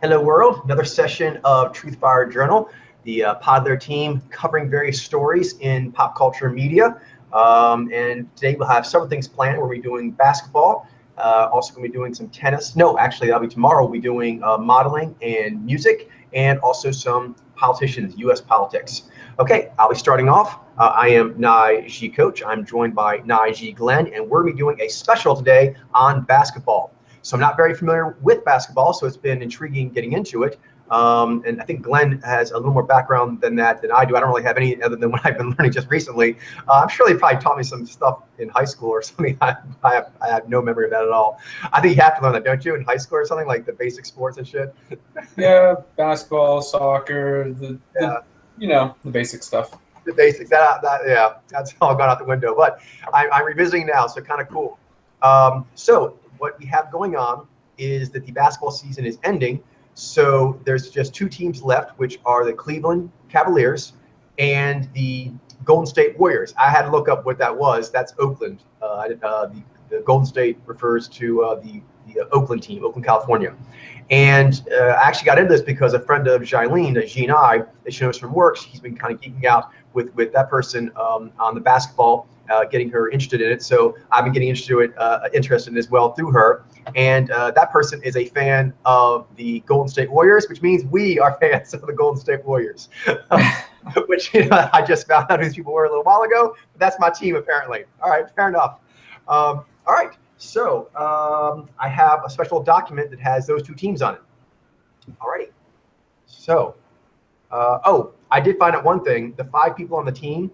Hello world, another session of Truth Fire Journal, the Podler team covering various stories in pop culture and media. And today we'll have several things planned. We'll be doing basketball, also going to be doing some tennis. No, actually that'll be tomorrow. We'll be doing modeling and music, and also some politicians, U.S. politics. Okay, I'll be starting off. I am Nai G Coach. I'm joined by Nai G Glenn, and we're going to be doing a special today on basketball. So I'm not very familiar with basketball, so it's been intriguing getting into it. And I think Glenn has a little more background than I do. I don't really have any other than what I've been learning just recently. I'm sure they probably taught me some stuff in high school or something. I have no memory of that at all. I think you have to learn that, don't you, in high school or something, like the basic sports and shit? Yeah, basketball, soccer, the basic stuff. The basics, yeah, that's all gone out the window. But I'm revisiting now, so kind of cool. So what we have going on is that the basketball season is ending. So there's just two teams left, which are the Cleveland Cavaliers and the Golden State Warriors. I had to look up what that was. That's Oakland. The Golden State refers to the Oakland team, Oakland, California. And I actually got into this because a friend of Jailene, Jean I, that she knows from work, he's been kind of geeking out with that person on the basketball, getting her interested in it. So I've been getting interested in it as well through her. And that person is a fan of the Golden State Warriors, which means we are fans of the Golden State Warriors. Which I just found out who these people were a little while ago. But that's my team, apparently. All right, fair enough. All right, so I have a special document that has those two teams on it. All righty. So, I did find out one thing. The 5 people on the team,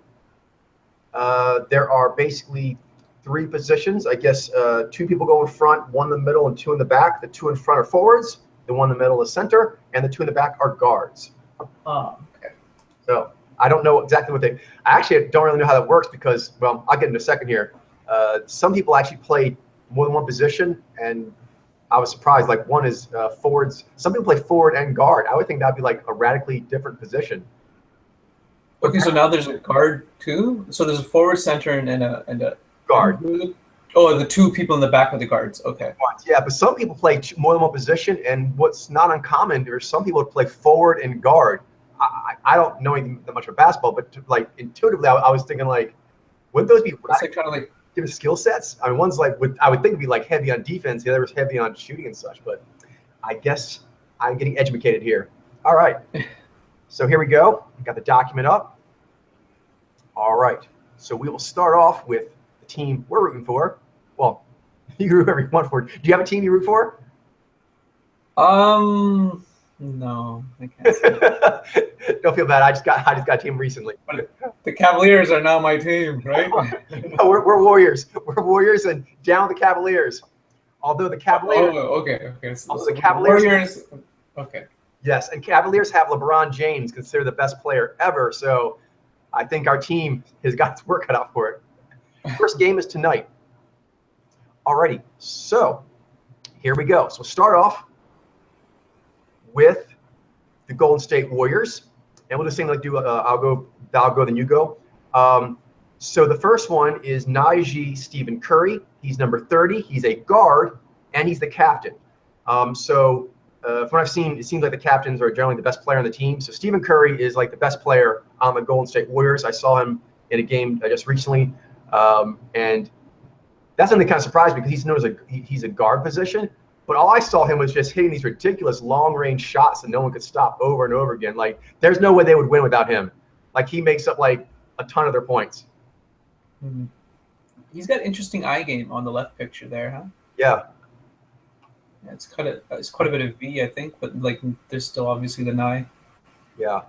there are basically 3 positions. I guess 2 people go in front, 1 in the middle, and 2 in the back. The 2 in front are forwards, the 1 in the middle is center, and the 2 in the back are guards. Okay. So I don't know exactly what I actually don't really know how that works because, well, I'll get in a second here. Some people actually play more than one position, and I was surprised. Like one is forwards. Some people play forward and guard. I would think that'd be like a radically different position. Okay, so now there's a guard too. So there's a forward, center, and a guard. Oh, the 2 people in the back are the guards. Okay. Yeah, but some people play more than one position, and what's not uncommon, there's some people that play forward and guard. I don't know anything that much about basketball, but like intuitively, I was thinking like, wouldn't those be like kind of like different skill sets? I mean, one's like I would think it'd be like heavy on defense, the other is heavy on shooting and such. But I guess I'm getting educated here. All right. So here we go. We got the document up. All right. So we will start off with the team we're rooting for. Well, you root whoever you want for. Do you have a team you root for? No, I can't say. Don't feel bad. I just got a team recently. The Cavaliers are now my team, right? No, we're Warriors. We're Warriors and down the Cavaliers. Although the Cavaliers. Oh, okay. So the Cavaliers. Warriors. Okay. Yes, and Cavaliers have LeBron James, considered the best player ever. So I think our team has got its work cut out for it. First game is tonight. Alrighty, so here we go. So we'll start off with the Golden State Warriors, and we'll just like do. I'll go, then you go. So the first one is Najee Stephen Curry. He's number 30. He's a guard, and he's the captain. From what I've seen, it seems like the captains are generally the best player on the team. So Stephen Curry is like the best player on the Golden State Warriors. I saw him in a game just recently, and that's something that kind of surprised me because he's known as he's a guard position. But all I saw him was just hitting these ridiculous long-range shots that no one could stop over and over again. Like, there's no way they would win without him. Like, he makes up like a ton of their points. Mm-hmm. He's got interesting eye game on the left picture there, huh? Yeah. It's quite a bit of V, I think, but like there's still obviously the eye. Yeah.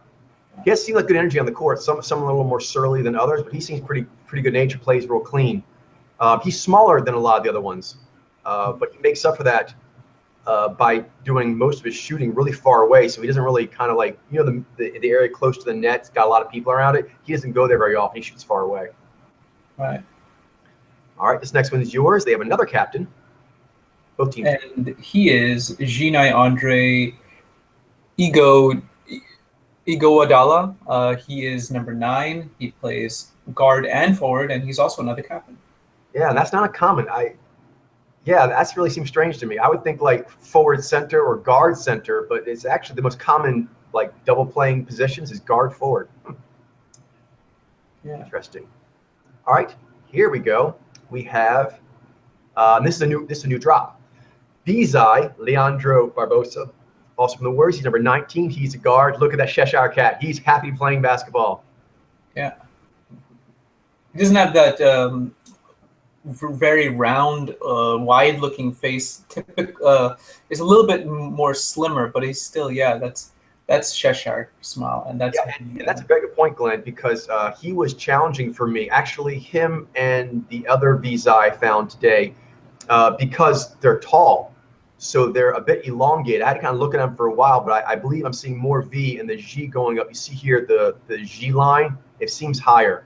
He has seemed like good energy on the court. Some a little more surly than others, but he seems pretty good nature. Plays real clean. He's smaller than a lot of the other ones, but he makes up for that by doing most of his shooting really far away. So he doesn't really kind of like, the area close to the net's got a lot of people around it. He doesn't go there very often. He shoots far away. Right. All right, this next one is yours. They have another captain. Both teams. And he is Ginai Andre Iguodala. He is number 9. He plays guard and forward, and he's also another captain. Yeah, that's not a common. Yeah, that's really seems strange to me. I would think like forward center or guard center, but it's actually the most common like double playing positions is guard forward. Yeah. Interesting. All right, here we go. We have this is a new drop. Bizai Leandro Barbosa, also from the Warriors. He's number 19. He's a guard. Look at that Cheshire Cat. He's happy playing basketball. Yeah. He doesn't have that very round, wide-looking face. Is a little bit more slimmer, but he's still, that's Cheshire smile, and that's that's a very good point, Glenn, because he was challenging for me. Actually, him and the other Visa I found today, because they're tall, so they're a bit elongated. I had to kind of look at them for a while, but I believe I'm seeing more V and the G going up. You see here the G line, it seems higher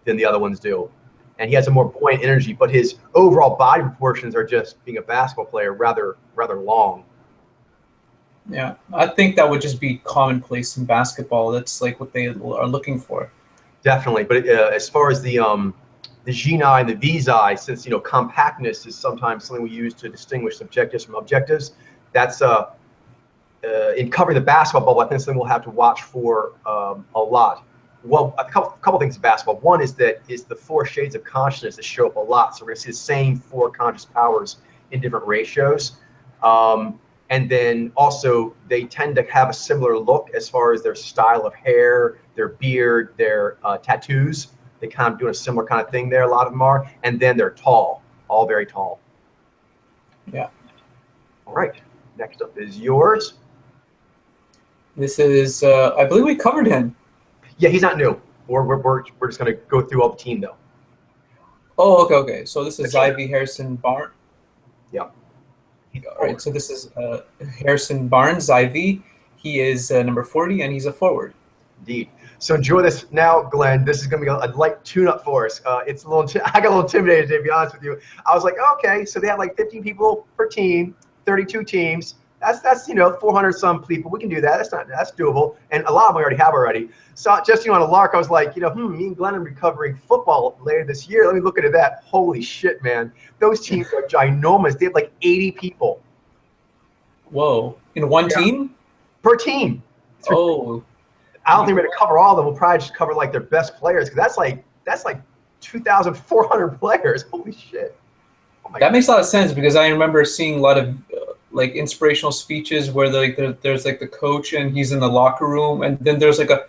than the other ones do. And he has a more buoyant energy, but his overall body proportions are just being a basketball player rather long. Yeah, I think that would just be commonplace in basketball. That's like what they are looking for. Definitely, but as far as the G9, the Vzi, since compactness is sometimes something we use to distinguish subjectives from objectives, that's in covering the basketball ball, I think something we'll have to watch for a lot. Well, a couple things in basketball. One is the 4 shades of consciousness that show up a lot. So we're going to see the same 4 conscious powers in different ratios. And then also they tend to have a similar look as far as their style of hair, their beard, their tattoos. They kind of doing a similar kind of thing there. A lot of them are. And then they're tall, all very tall. Yeah. All right. Next up is yours. This is, I believe we covered him. Yeah, he's not new. We're just going to go through all the team, though. Oh, okay. So this is Ivy Harrison Barnes. Yeah. All right, so this is Harrison Barnes, Ivy. He is number 40, and he's a forward. Indeed. So enjoy this now, Glenn. This is going to be a light tune-up for us. It's a little. I got a little intimidated, to be honest with you. I was like, okay, so they have like 15 people per team, 32 teams. That's 400 some people. We can do that. That's doable. And a lot of them we already have already. So just on a lark, I was like, me and Glenn are recovering football later this year. Let me look into that. Holy shit, man. Those teams are ginormous. They have like 80 people. Whoa. In one team? Per team. Oh. I don't think we're going to cover all of them. We'll probably just cover like their best players, because that's like 2,400 players. Holy shit. Oh that makes a lot of sense, because I remember seeing a lot of like inspirational speeches where there's like the coach and he's in the locker room, and then there's like a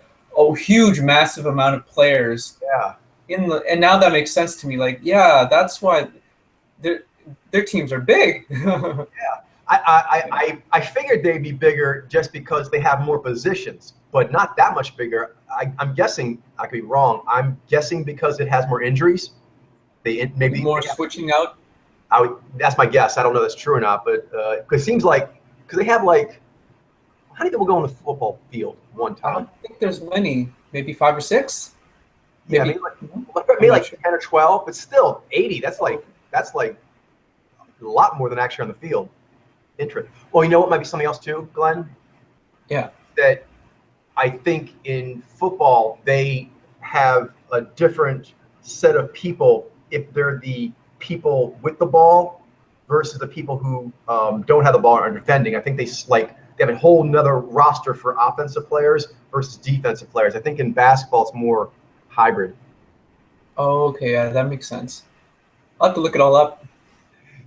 huge, massive amount of players. Yeah. And now that makes sense to me. Like, yeah, that's why their teams are big. Yeah. I figured they'd be bigger just because they have more positions, but not that much bigger. I'm guessing, I could be wrong. I'm guessing because it has more injuries. Maybe more switching out. That's my guess. I don't know if that's true or not, but because it seems like they have like, how many people go on the football field one time? I don't think there's many. Maybe 5 or 6. Yeah, maybe like 10 or 12, but still 80. That's like a lot more than actually on the field. Interesting. Well, you know what might be something else too, Glenn? Yeah. That I think in football they have a different set of people if they're the people with the ball versus the people who don't have the ball and are defending. I think they have a whole nother roster for offensive players versus defensive players. I think in basketball it's more hybrid. Oh, okay, yeah, that makes sense. I'll have to look it all up.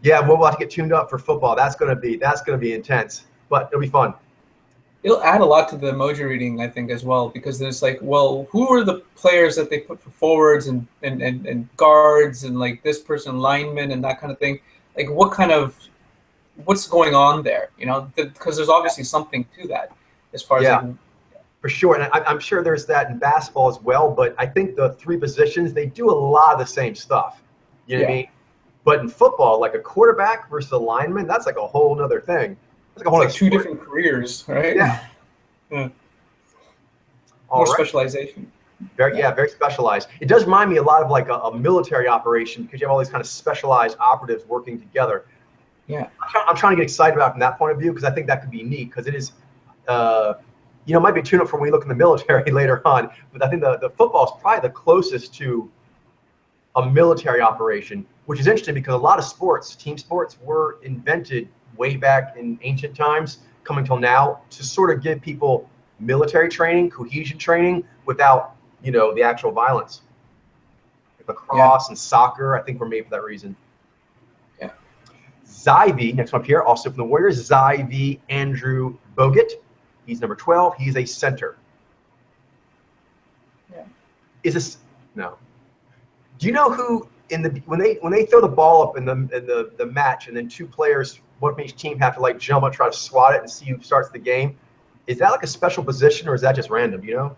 Yeah, we'll have to get tuned up for football. That's gonna be intense, but it'll be fun. It'll add a lot to the emoji reading, I think, as well, because there's like, well, who are the players that they put for forwards and guards and like this person, linemen and that kind of thing. Like what's going on there, because there's obviously something to that as far as for sure. And I'm sure there's that in basketball as well, but I think the 3 positions, they do a lot of the same stuff. You know what I mean? But in football, like a quarterback versus a lineman, that's like a whole other thing. It's like 2 different careers, right? Yeah. More specialization. Very specialized. It does remind me a lot of like a military operation, because you have all these kind of specialized operatives working together. Yeah. I'm trying to get excited about it from that point of view, because I think that could be neat, because it is, it might be a tune-up for when we look in the military later on, but I think the football is probably the closest to a military operation which is interesting because a lot of sports, team sports, were invented way back in ancient times, coming till now, to sort of give people military training, cohesion training, without, the actual violence. Lacrosse and soccer, I think, were made for that reason. Yeah. Zyvi, next one up here, also from the Warriors, Zyvi Andrew Bogut. He's number 12. He's a center. Yeah. Is this no? Do you know who when they throw the ball up in the match, and then two players, one from each team, have to like jump up, try to swat it, and see who starts the game? Is that like a special position, or is that just random? Do you know?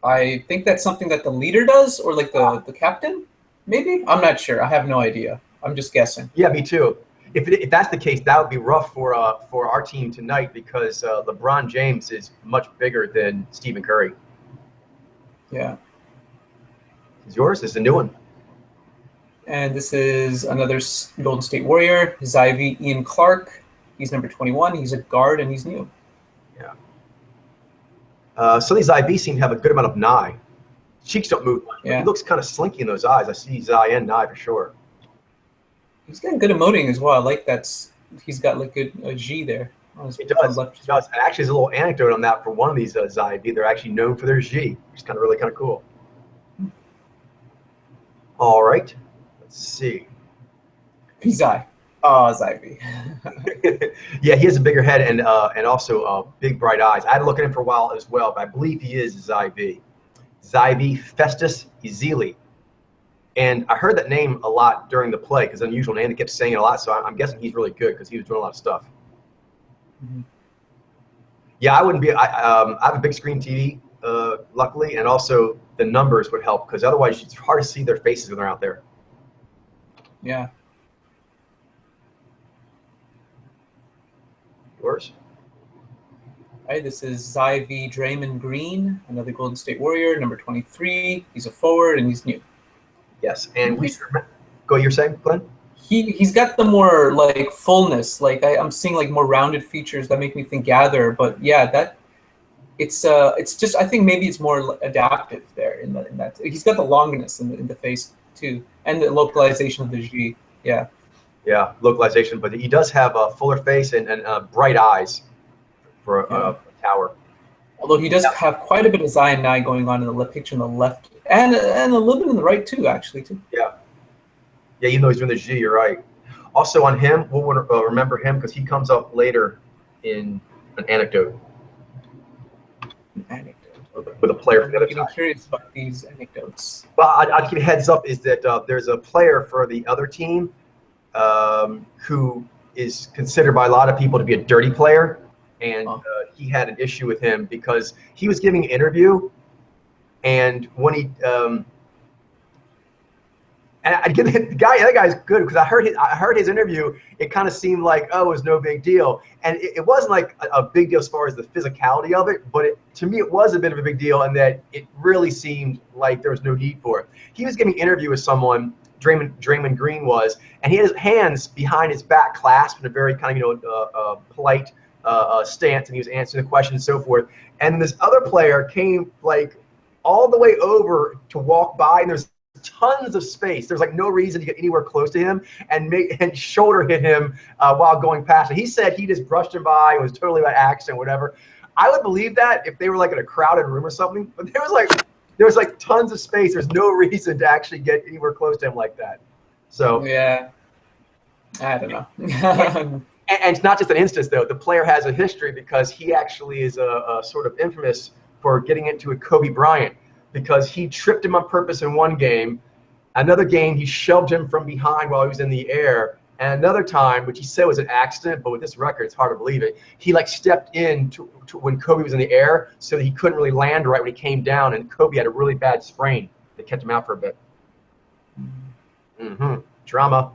I think that's something that the leader does, or like the captain, maybe. I'm not sure. I have no idea. I'm just guessing. Yeah, me too. If that's the case, that would be rough for our team tonight because LeBron James is much bigger than Stephen Curry. Yeah. Is yours? This is a new one. And this is another Golden State Warrior, Zyvi Ian Clark. He's number 21. He's a guard, and he's new. Yeah. Some of these IB seem to have a good amount of Nye. Cheeks don't move much. Yeah. He looks kind of slinky in those eyes. I see Zy and Nye for sure. He's got good emoting as well. I like that. He's got like a G there. He does. Left. He does. And actually, there's a little anecdote on that for one of these Zyb. They're actually known for their G, which is kind of cool. All right. Let's see. Zy. Zyb. Yeah, he has a bigger head and also big bright eyes. I had to look at him for a while as well, but I believe he is Zyb. Zyb Festus Ezeli. And I heard that name a lot during the play because it's an unusual name. They kept saying it a lot, so I'm guessing he's really good because he was doing a lot of stuff. Mm-hmm. Yeah, I wouldn't be. I have a big screen TV, luckily, and also the numbers would help because otherwise it's hard to see their faces when they're out there. Yeah. Yours? All right, this is Zyvi Draymond Green, another Golden State Warrior, number 23. He's a forward and he's new. Yes, and go. You're saying, Glenn? He's got the more like fullness. Like I'm seeing like more rounded features that make me think gather. But yeah, it's just I think maybe it's more adaptive there in that he's got the longness in the face too, and the localization of the G. Yeah. Yeah, localization, but he does have a fuller face and bright eyes for a tower. Although he does have quite a bit of Zion Nye going on in the picture on the left, and a little bit in the right too, actually too. Yeah. Yeah, even though he's doing the G, you're right. Also on him, we'll remember him because he comes up later in an anecdote. An anecdote. With a player from the other team. I'm curious about these anecdotes. Well, I'll give you a heads up is that there's a player for the other team who is considered by a lot of people to be a dirty player. And he had an issue with him because he was giving an interview, and when he and I give the other guy's good because I heard his interview. It kind of seemed like it was no big deal, and it wasn't like a big deal as far as the physicality of it. But to me, it was a bit of a big deal, in that it really seemed like there was no need for it. He was giving an interview with someone. Draymond Green was, and he had his hands behind his back clasped in a very kind of polite stance, and he was answering the question and so forth. And this other player came like all the way over to walk by, and there's tons of space. There's like no reason to get anywhere close to him, and shoulder hit him while going past. And he said he just brushed him by. It was totally by accident, whatever. I would believe that if they were like in a crowded room or something, but there was like tons of space. There's no reason to actually get anywhere close to him like that. So yeah, I don't know. And it's not just an instance, though. The player has a history because he actually is a sort of infamous for getting into a Kobe Bryant because he tripped him on purpose in one game. Another game, he shoved him from behind while he was in the air. And another time, which he said was an accident, but with this record, it's hard to believe it. He like stepped in to when Kobe was in the air so that he couldn't really land right when he came down. And Kobe had a really bad sprain that kept him out for a bit. Mm-hmm. Drama.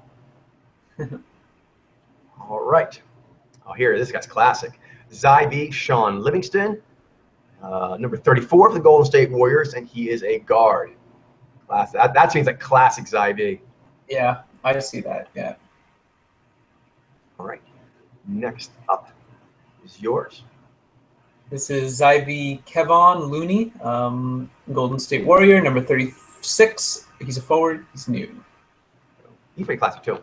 All right. Oh, here, this guy's classic. Zyvi Sean Livingston, number 34 for the Golden State Warriors, and he is a guard. Classic. That seems like classic Zyvi. Yeah, I see that, yeah. All right. Next up is yours. This is Zyvi Kevon Looney, Golden State Warrior, number 6'6". He's a forward. He's new. He's pretty classic too.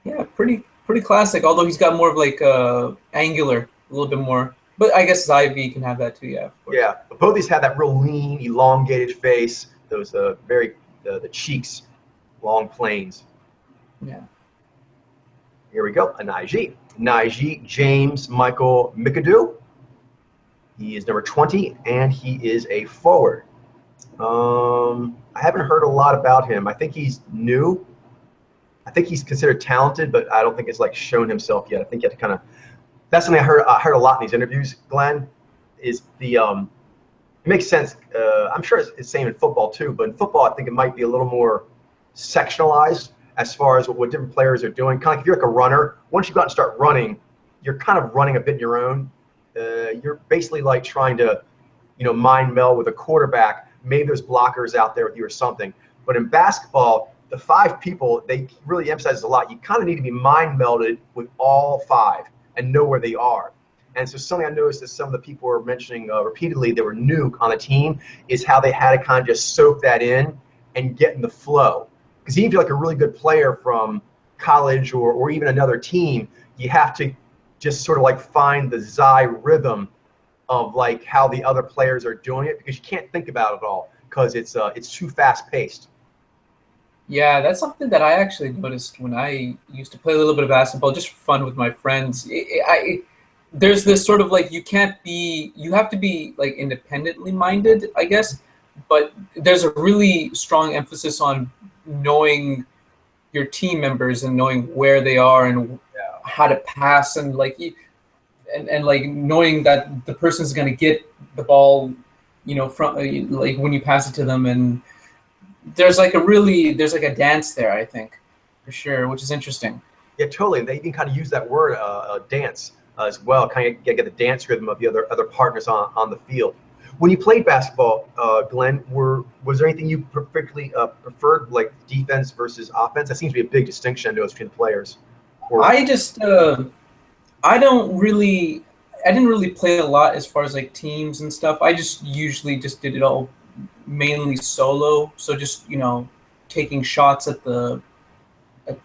Yeah, pretty classic. Although he's got more of like angular, a little bit more. But I guess his IV can have that too. Yeah. Of course. Yeah, but both these have that real lean, elongated face. Those very the cheeks, long planes. Yeah. Here we go. A Naiji James Michael McAdoo. He is number 20, and he is a forward. I haven't heard a lot about him. I think he's new. I think he's considered talented, but I don't think it's like shown himself yet. I think you have to kind of. That's something I heard a lot in these interviews, Glenn. Is the it makes sense. I'm sure it's the same in football too, but in football I think it might be a little more sectionalized as far as what different players are doing. Kind of like if you're like a runner, once you go out and start running, you're kind of running a bit on your own. You're basically like trying to, mind meld with a quarterback. Maybe there's blockers out there with you or something. But in basketball, the 5 people, they really emphasize this a lot. You kind of need to be mind melded with all 5 and know where they are. And so something I noticed that some of the people were mentioning repeatedly that were new on the team is how they had to kind of just soak that in and get in the flow. Because even if you're like a really good player from college or even another team, you have to just sort of like find the Zai rhythm of like how the other players are doing it, because you can't think about it all because it's too fast paced. Yeah, that's something that I actually noticed when I used to play a little bit of basketball, just for fun with my friends. There's this sort of like you have to be like independently minded, I guess, but there's a really strong emphasis on knowing your team members and knowing where they are and how to pass and like and like knowing that the person's going to get the ball, from like when you pass it to them, and there's like a dance there, I think, for sure, which is interesting. Yeah, totally. They even kind of use that word dance as well, kind of get the dance rhythm of the other partners on the field. When you played basketball, Glenn, was there anything you particularly preferred, like defense versus offense? That seems to be a big distinction, I know, between players. I just I didn't really play a lot as far as like teams and stuff. I just usually just did it all mainly solo. So just taking shots at the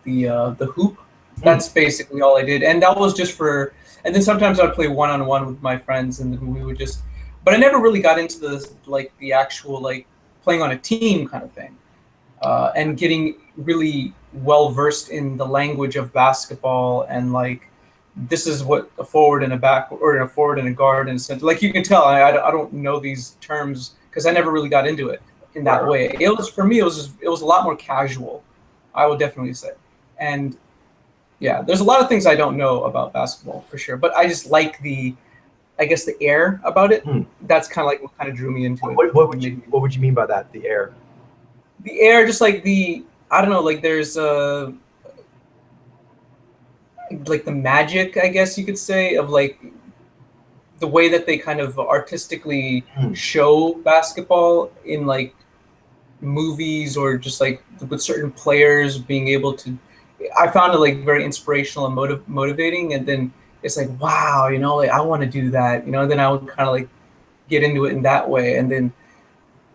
hoop. That's basically all I did, and that was just for. And then sometimes I'd play one-on-one with my friends, and then we would just. But I never really got into the actual like playing on a team kind of thing, and getting really well versed in the language of basketball and like this is what a forward and a back or a forward and a guard and center. Like you can tell, I don't know these terms because I never really got into it in that way. It was for me. It was a lot more casual, I would definitely say, and. Yeah, there's a lot of things I don't know about basketball for sure, but I just like the air about it. That's kind of like what kind of drew me into it. What would you mean by that? The air? The air, just like I don't know, like there's like the magic, I guess you could say, of like the way that they kind of artistically show basketball in like movies or just like with certain players being able to. I found it like very inspirational and motivating, and then it's like, wow, like I want to do that, and then I would kind of like get into it in that way, and then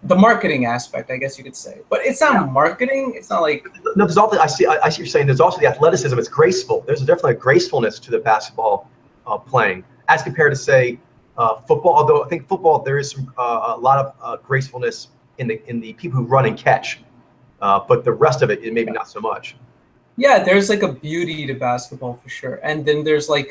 the marketing aspect, I guess you could say, but it's not marketing. It's not like no. There's also I see what you're saying. There's also the athleticism. It's graceful. There's definitely a gracefulness to the basketball playing as compared to say football. Although I think football there is some a lot of gracefulness in the people who run and catch, but the rest of it maybe not so much. Yeah, there's like a beauty to basketball for sure. And then there's a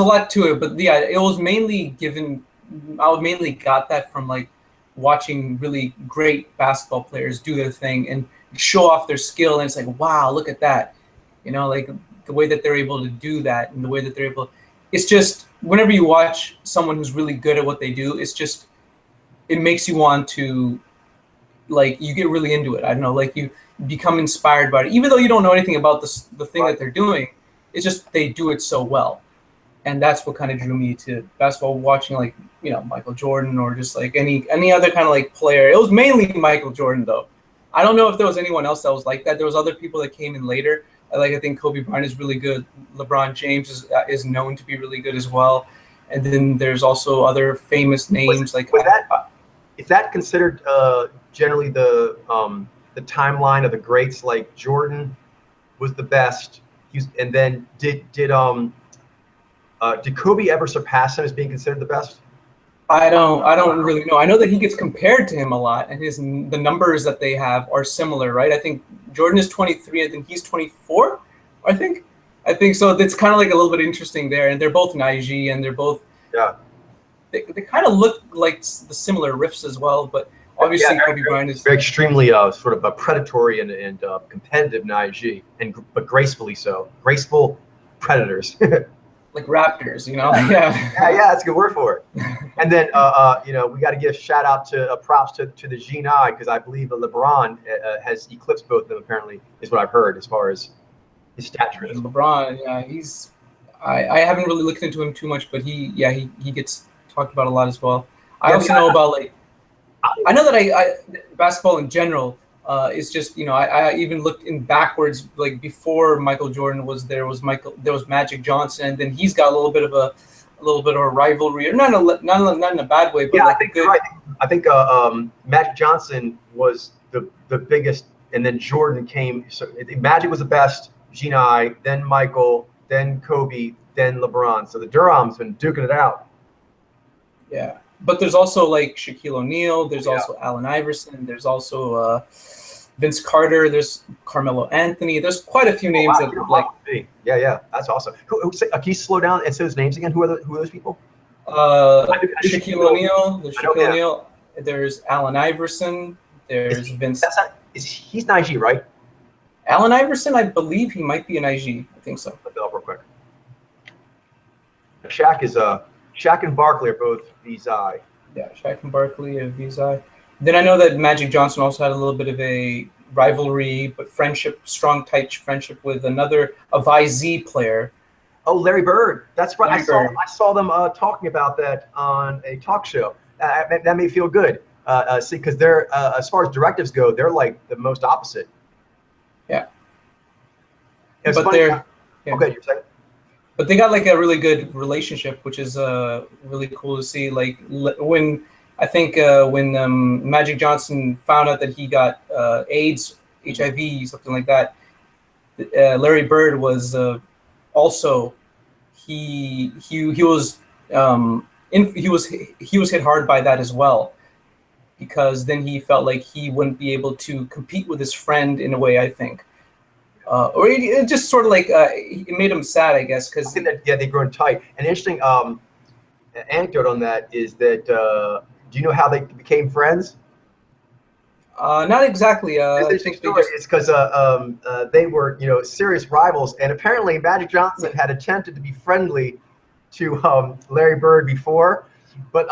lot to it, but yeah, it was mainly I mainly got that from like watching really great basketball players do their thing and show off their skill. And it's like, wow, look at that. Like the way that they're able to do that and the way that they're able, it's just, whenever you watch someone who's really good at what they do, it makes you want to, like, you get really into it. I don't know, like you become inspired by it, even though you don't know anything about the thing that they're doing. It's just they do it so well, and that's what kind of drew me to basketball. Watching like Michael Jordan or just like any other kind of like player. It was mainly Michael Jordan though. I don't know if there was anyone else that was like that. There was other people that came in later. I think Kobe Bryant is really good. LeBron James is known to be really good as well. And then there's also other famous names Was that is that considered generally the timeline of the greats? Like Jordan was the best, and then did Kobe ever surpass him as being considered the best? I don't really know. I know that he gets compared to him a lot, and the numbers that they have are similar, right? I think Jordan is 23, I think he's 24. I think so. It's kind of like a little bit interesting there, and they're both in IG, and they're both they kind of look like the similar riffs as well, but obviously Kobe Bryant is very extremely sort of a predatory and competitive in IG, but gracefully so. Graceful predators. like raptors, you know? Yeah, that's a good word for it. And then, we got to give shout out to props to the G9, because I believe LeBron has eclipsed both of them, apparently, is what I've heard as far as his stature is. LeBron, yeah, I haven't really looked into him too much, but he gets talked about a lot as well. I also know about I know that I basketball in general is just, I even looked in backwards, like before Michael Jordan was there was Magic Johnson, and then he's got a little bit of a rivalry, or not in a bad way, but yeah, I think you're right. I think Magic Johnson was the biggest, and then Jordan came. So Magic was the best, Gini, then Michael, then Kobe, then LeBron. So the Durham's been duking it out. Yeah, but there's also like Shaquille O'Neal. There's also Allen Iverson. There's also Vince Carter. There's Carmelo Anthony. There's quite a few names that like. Yeah, that's awesome. Can you slow down and say those names again? Who are those people? Shaquille O'Neal. There's Shaquille O'Neal. There's Allen Iverson. There's Vince. He's an IG, right? Allen Iverson, I believe he might be an IG. I think so. Look it up real quick. Shaq and Barkley are both VZI. Yeah, Shaq and Barkley are VZI. Then I know that Magic Johnson also had a little bit of a rivalry, but strong, tight friendship with a VZ player. Oh, Larry Bird. That's right. I saw them talking about that on a talk show. That made me feel good. Because they're as far as directives go, they're like the most opposite. Yeah. But funny. Okay, you're saying. But they got like a really good relationship, which is really cool to see. Like when Magic Johnson found out that he got AIDS, HIV, something like that, Larry Bird was also he was hit hard by that as well, because then he felt like he wouldn't be able to compete with his friend in a way, I think. Or it just sort of like it made him sad, I guess, because they've grown tight. An interesting anecdote on that is that do you know how they became friends? Not exactly. I think it's because they were serious rivals, and apparently Magic Johnson had attempted to be friendly to Larry Bird before. But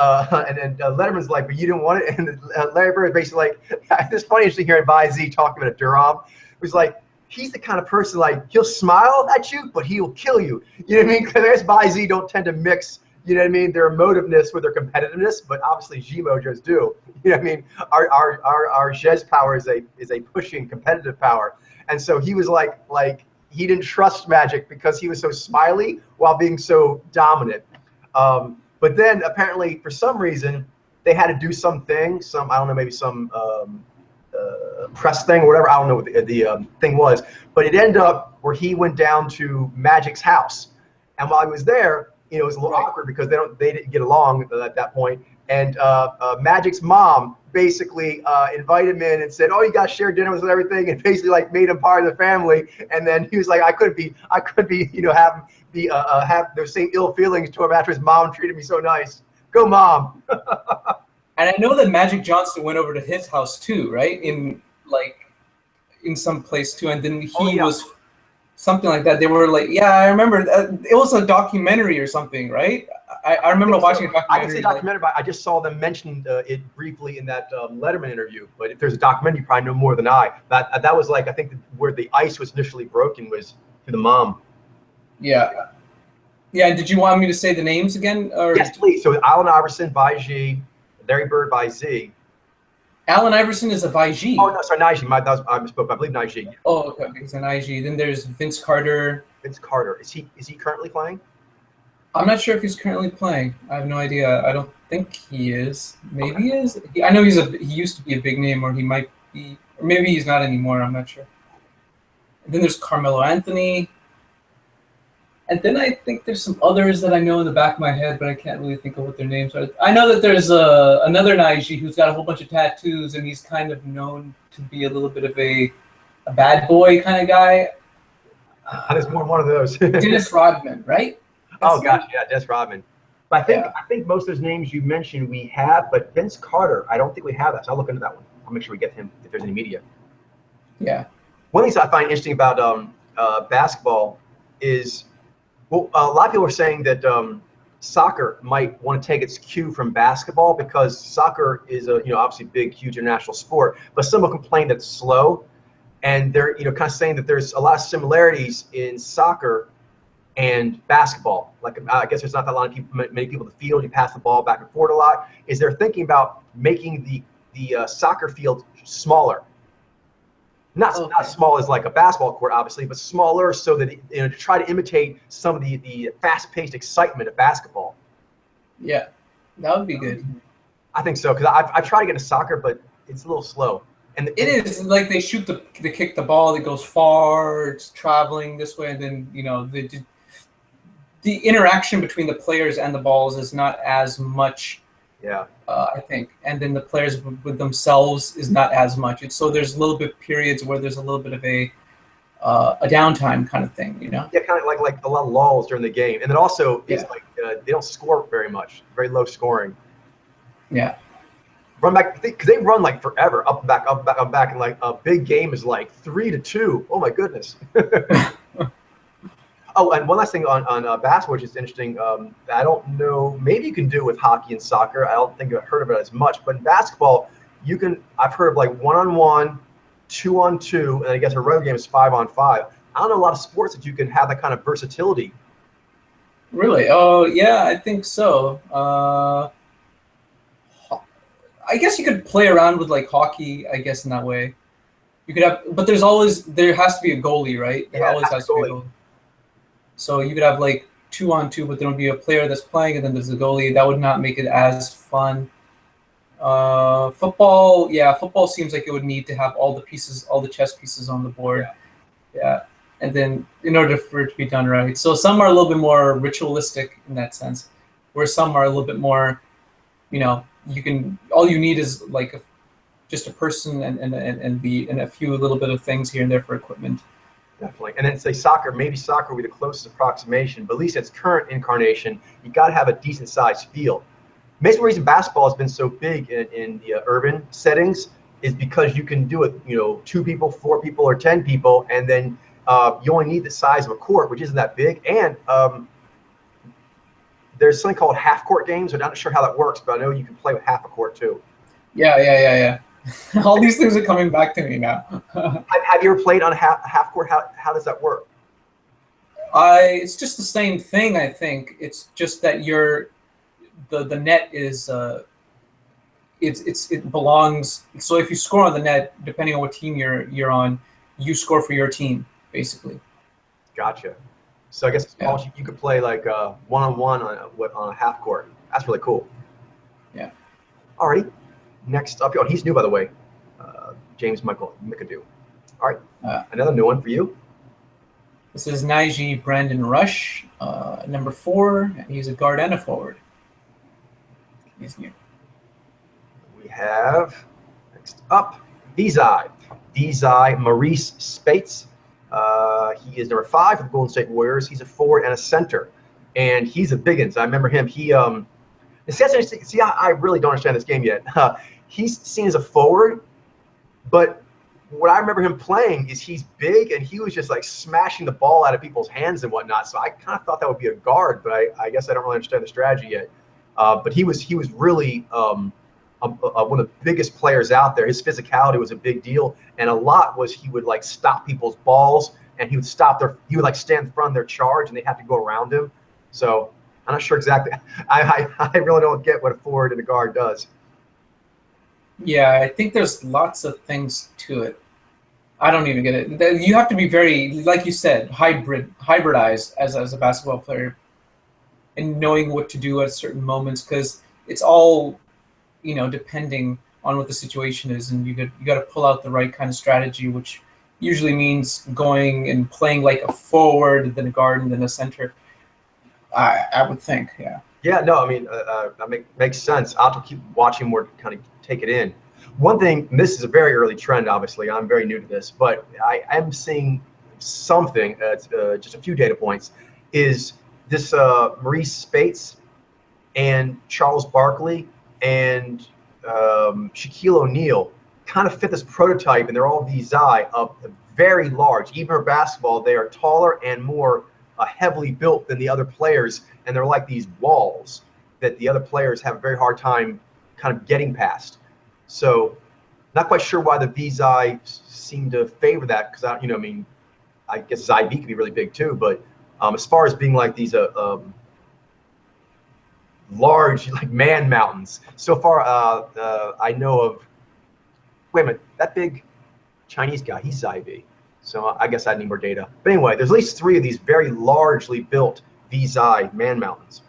and then Letterman's like, but you didn't want it, and Larry Bird basically like, it's funny interesting hearing VZ talking about Durham. It was like, he's the kind of person, like, he'll smile at you, but he'll kill you. You know what I mean? Because I guess VZ don't tend to mix, you know what I mean, their emotiveness with their competitiveness, but obviously G-Mojos do. You know what I mean? Our Jez power is a pushing competitive power. And so he was like he didn't trust Magic because he was so smiley while being so dominant. But then apparently for some reason they had to do something, I don't know, maybe some press thing or whatever. I don't know what the thing was, but it ended up where he went down to Magic's house, and while he was there, it was a little awkward because they didn't get along at that point. And Magic's mom basically invited him in and said, "Oh, you guys share dinners and everything," and basically like made him part of the family. And then he was like, "I could be, have those same ill feelings to him after his mom treated me so nice. Go, mom." And I know that Magic Johnson went over to his house too, right? In some place too, and then he was something like that. They were like, I remember it was a documentary or something, right? I remember watching a documentary. I can say documentary, but I just saw them mention it briefly in that Letterman interview. But if there's a documentary, you probably know more than I. That was like, I think where the ice was initially broken was to the mom. Yeah. Yeah. And did you want me to say the names again? Or? Yes, please. So Allen Iverson by G, Larry Bird by Z. Allen Iverson is a VG. Oh, no, sorry, Nige. I misspoke. I believe Nige. Oh, okay. He's an IG. Then there's Vince Carter. Vince Carter. Is he currently playing? I'm not sure if he's currently playing. I have no idea. I don't think he is. Maybe he is. I know he used to be a big name, or he might be, or maybe he's not anymore. I'm not sure. And then there's Carmelo Anthony. And then I think there's some others that I know in the back of my head, but I can't really think of what their names are. I know that there's another Naiji who's got a whole bunch of tattoos, and he's kind of known to be a little bit of a bad boy kind of guy. I was more one of those. Dennis Rodman, right? Oh gosh, yeah, Dennis Rodman. But I think most of those names you mentioned we have, but Vince Carter, I don't think we have that. So I'll look into that one. I'll make sure we get him if there's any media. Yeah. One thing I find interesting about basketball is, well, a lot of people are saying that soccer might want to take its cue from basketball because soccer is a obviously big, huge international sport. But some will complain that it's slow, and they're kind of saying that there's a lot of similarities in soccer and basketball. Like I guess there's not that many people in the field. You pass the ball back and forth a lot. Is they're thinking about making the soccer field smaller. Not small as like a basketball court, obviously, but smaller so that to try to imitate some of the fast-paced excitement of basketball. Yeah, that would be good. I think so because I've tried to get into soccer, but it's a little slow. And it is like they kick the ball that goes far, it's traveling this way, and then the interaction between the players and the balls is not as much. Yeah. I think, and then the players with themselves is not as much. So there's a little bit periods where there's a little bit of a downtime kind of thing, Yeah, kind of like a lot of lulls during the game, and it also is like they don't score very much, very low scoring. Yeah. Run back because they run like forever, up and back, up and back, up and back, and like a big game is like 3-2. Oh my goodness. Oh, and one last thing on basketball, which is interesting. I don't know. Maybe you can do it with hockey and soccer. I don't think I've heard of it as much. But in basketball, you can. I've heard of like 1-on-1, 2-on-2, and I guess a road game is 5-on-5. I don't know a lot of sports that you can have that kind of versatility. Really? Oh, yeah, I think so. I guess you could play around with like hockey. I guess in that way, you could have. But there has to be a goalie, right? There always has to be a goalie. So you could have like 2-on-2, but there would be a player that's playing, and then there's a goalie. That would not make it as fun. Football seems like it would need to have all the chess pieces on the board. Yeah. And then in order for it to be done right. So some are a little bit more ritualistic in that sense, where some are a little bit more, all you need is like just a person and a few little bit of things here and there for equipment. Definitely. And then say soccer, maybe soccer would be the closest approximation, but at least its current incarnation, you got to have a decent sized field. The main reason basketball has been so big in the urban settings is because you can do it, 2 people, 4 people, or 10 people, and then you only need the size of a court, which isn't that big. And there's something called half court games. I'm not sure how that works, but I know you can play with half a court too. Yeah. All these things are coming back to me now. Have you ever played on a half court? How does that work? It's just the same thing, I think. It's just that the net is it belongs. So if you score on the net, depending on what team you're on, you score for your team, basically. Gotcha. So I guess you could play like 1-on-1 on a half court. That's really cool. Yeah. Alrighty. Next up, he's new, by the way, James Michael McAdoo. All right, another new one for you. This is Naiji Brandon Rush, number 4. He's a guard and a forward. He's new. We have, next up, Desai Maurice Spates. He is number 5 for the Golden State Warriors. He's a forward and a center, and he's a biggins. I remember him. See, I really don't understand this game yet. He's seen as a forward, but what I remember him playing is he's big, and he was just like smashing the ball out of people's hands and whatnot. So I kind of thought that would be a guard, but I guess I don't really understand the strategy yet. But he was really one of the biggest players out there. His physicality was a big deal, and a lot was he would like stop people's balls, and he would like stand in front of their charge, and they had to go around him. So I'm not sure exactly. I really don't get what a forward and a guard does. Yeah, I think there's lots of things to it. I don't even get it. You have to be very, like you said, hybridized as a basketball player, and knowing what to do at certain moments. Because it's all, depending on what the situation is, and you got to pull out the right kind of strategy, which usually means going and playing like a forward, then a guard, and then a center. I would think, yeah. Yeah, no, I mean, that makes sense. I'll have to keep watching more to kind of take it in. One thing, and this is a very early trend, obviously, I'm very new to this, but I am seeing something, just a few data points, is this Maurice Spates and Charles Barkley and Shaquille O'Neal kind of fit this prototype, and they're all VZI of very large. Even for basketball, they are taller and more heavily built than the other players, and they're like these walls that the other players have a very hard time kind of getting past. So, not quite sure why the VZI seem to favor that, because I guess ZIV could be really big too. But as far as being like these large, like man mountains, so far I know of. Wait a minute, that big Chinese guy, he's ZIV. So I guess I need more data. But anyway, there's at least 3 of these very largely built VZI man mountains.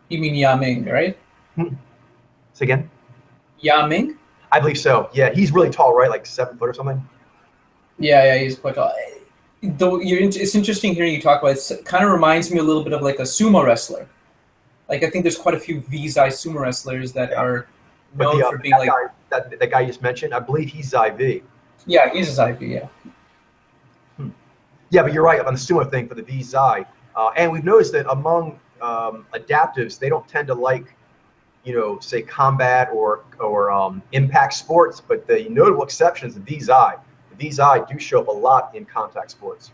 You mean Yaming, right? Say again? Yaming? I believe so. Yeah, he's really tall, right? Like 7 foot or something? Yeah, he's quite tall. Though it's interesting hearing you talk about it. It kind of reminds me a little bit of like a sumo wrestler. Like, I think there's quite a few VZI sumo wrestlers that are known for being like... That guy you just mentioned, I believe he's ZIV. Yeah, he's a ZIV, yeah. Yeah, but you're right on the sumo thing for the VZI. And we've noticed that among adaptives, they don't tend to like, say combat or impact sports, but the notable exception is the VZI. The VZI do show up a lot in contact sports.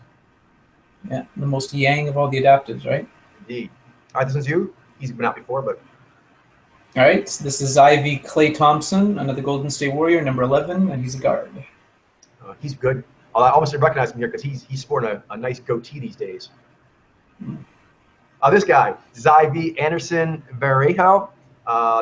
Yeah, the most yang of all the adaptives, right? Indeed. All right, this one's you. He's been out before, but... All right, so this is IV Klay Thompson, another Golden State Warrior, number 11, and he's a guard. He's good. I almost recognize him here because he's sporting a nice goatee these days. This guy, Zyvi Anderson Varejo,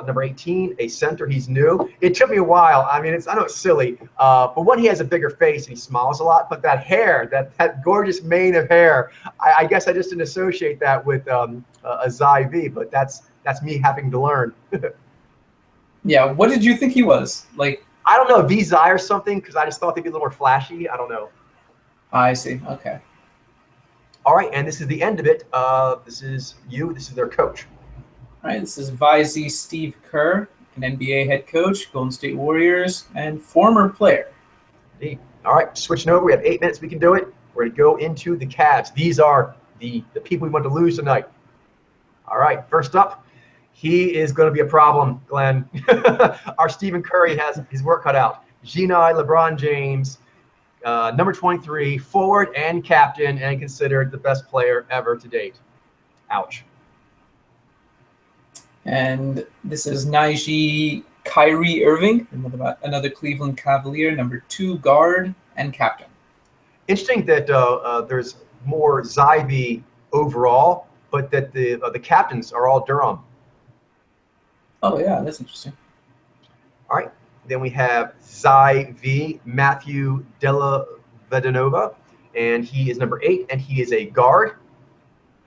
number 18, a center. He's new. It took me a while. I mean, I know it's silly, but one, he has a bigger face and he smiles a lot. But that hair, that gorgeous mane of hair, I guess I just didn't associate that with a Zyvi. But that's me having to learn. Yeah. What did you think he was like? I don't know, VZI or something, because I just thought they'd be a little more flashy. I don't know. I see. Okay. All right, and this is the end of it. This is you. This is their coach. All right, this is Vizy Steve Kerr, an NBA head coach, Golden State Warriors, and former player. Indeed. All right, switching over. We have 8 minutes. We can do it. We're going to go into the Cavs. These are the people we want to lose tonight. All right, first up. He is going to be a problem, Glenn. Our Stephen Curry has his work cut out. Gini, LeBron James, number 23, forward and captain, and considered the best player ever to date. Ouch. And this is Najee Kyrie Irving, another Cleveland Cavalier, number 2 guard and captain. Interesting that there's more Zyvi overall, but that the captains are all Durham. Oh, yeah, that's interesting. All right. Then we have Zyvi Matthew Della Vedova, and he is number 8, and he is a guard.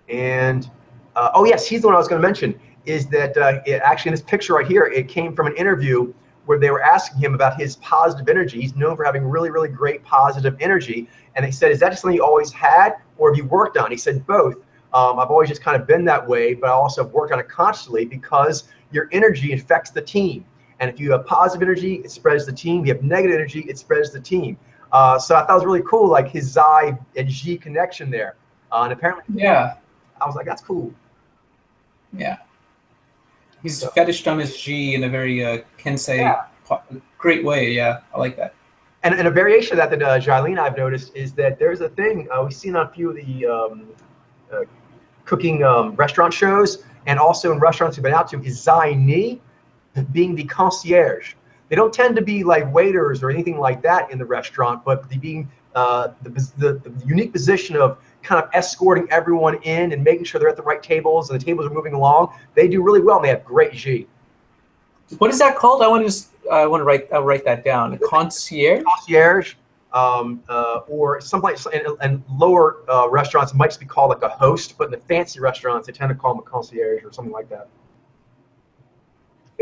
And, oh, yes, he's the one I was going to mention, is that actually in this picture right here, it came from an interview where they were asking him about his positive energy. He's known for having really, really great positive energy. And they said, is that just something you always had, or have you worked on? He said, both. I've always just kind of been that way, but I also have worked on it constantly because your energy affects the team. And if you have positive energy, it spreads the team. If you have negative energy, it spreads the team. So I thought it was really cool, like his Zy and G connection there. And apparently, yeah, I was like, that's cool. Yeah. He's fetished on his G in a very Kensei great way. Yeah, I like that. And a variation of that Jailene and I've noticed is that there's a thing we've seen on a few of the cooking restaurant shows, and also in restaurants we've been out to, is Zaini being the concierge. They don't tend to be like waiters or anything like that in the restaurant, but being the unique position of kind of escorting everyone in and making sure they're at the right tables and the tables are moving along. They do really well, and they have great G. What is that called? I want to write that down. A concierge? Concierge. Or someplace and lower restaurants might just be called like a host, but in the fancy restaurants they tend to call them a concierge or something like that.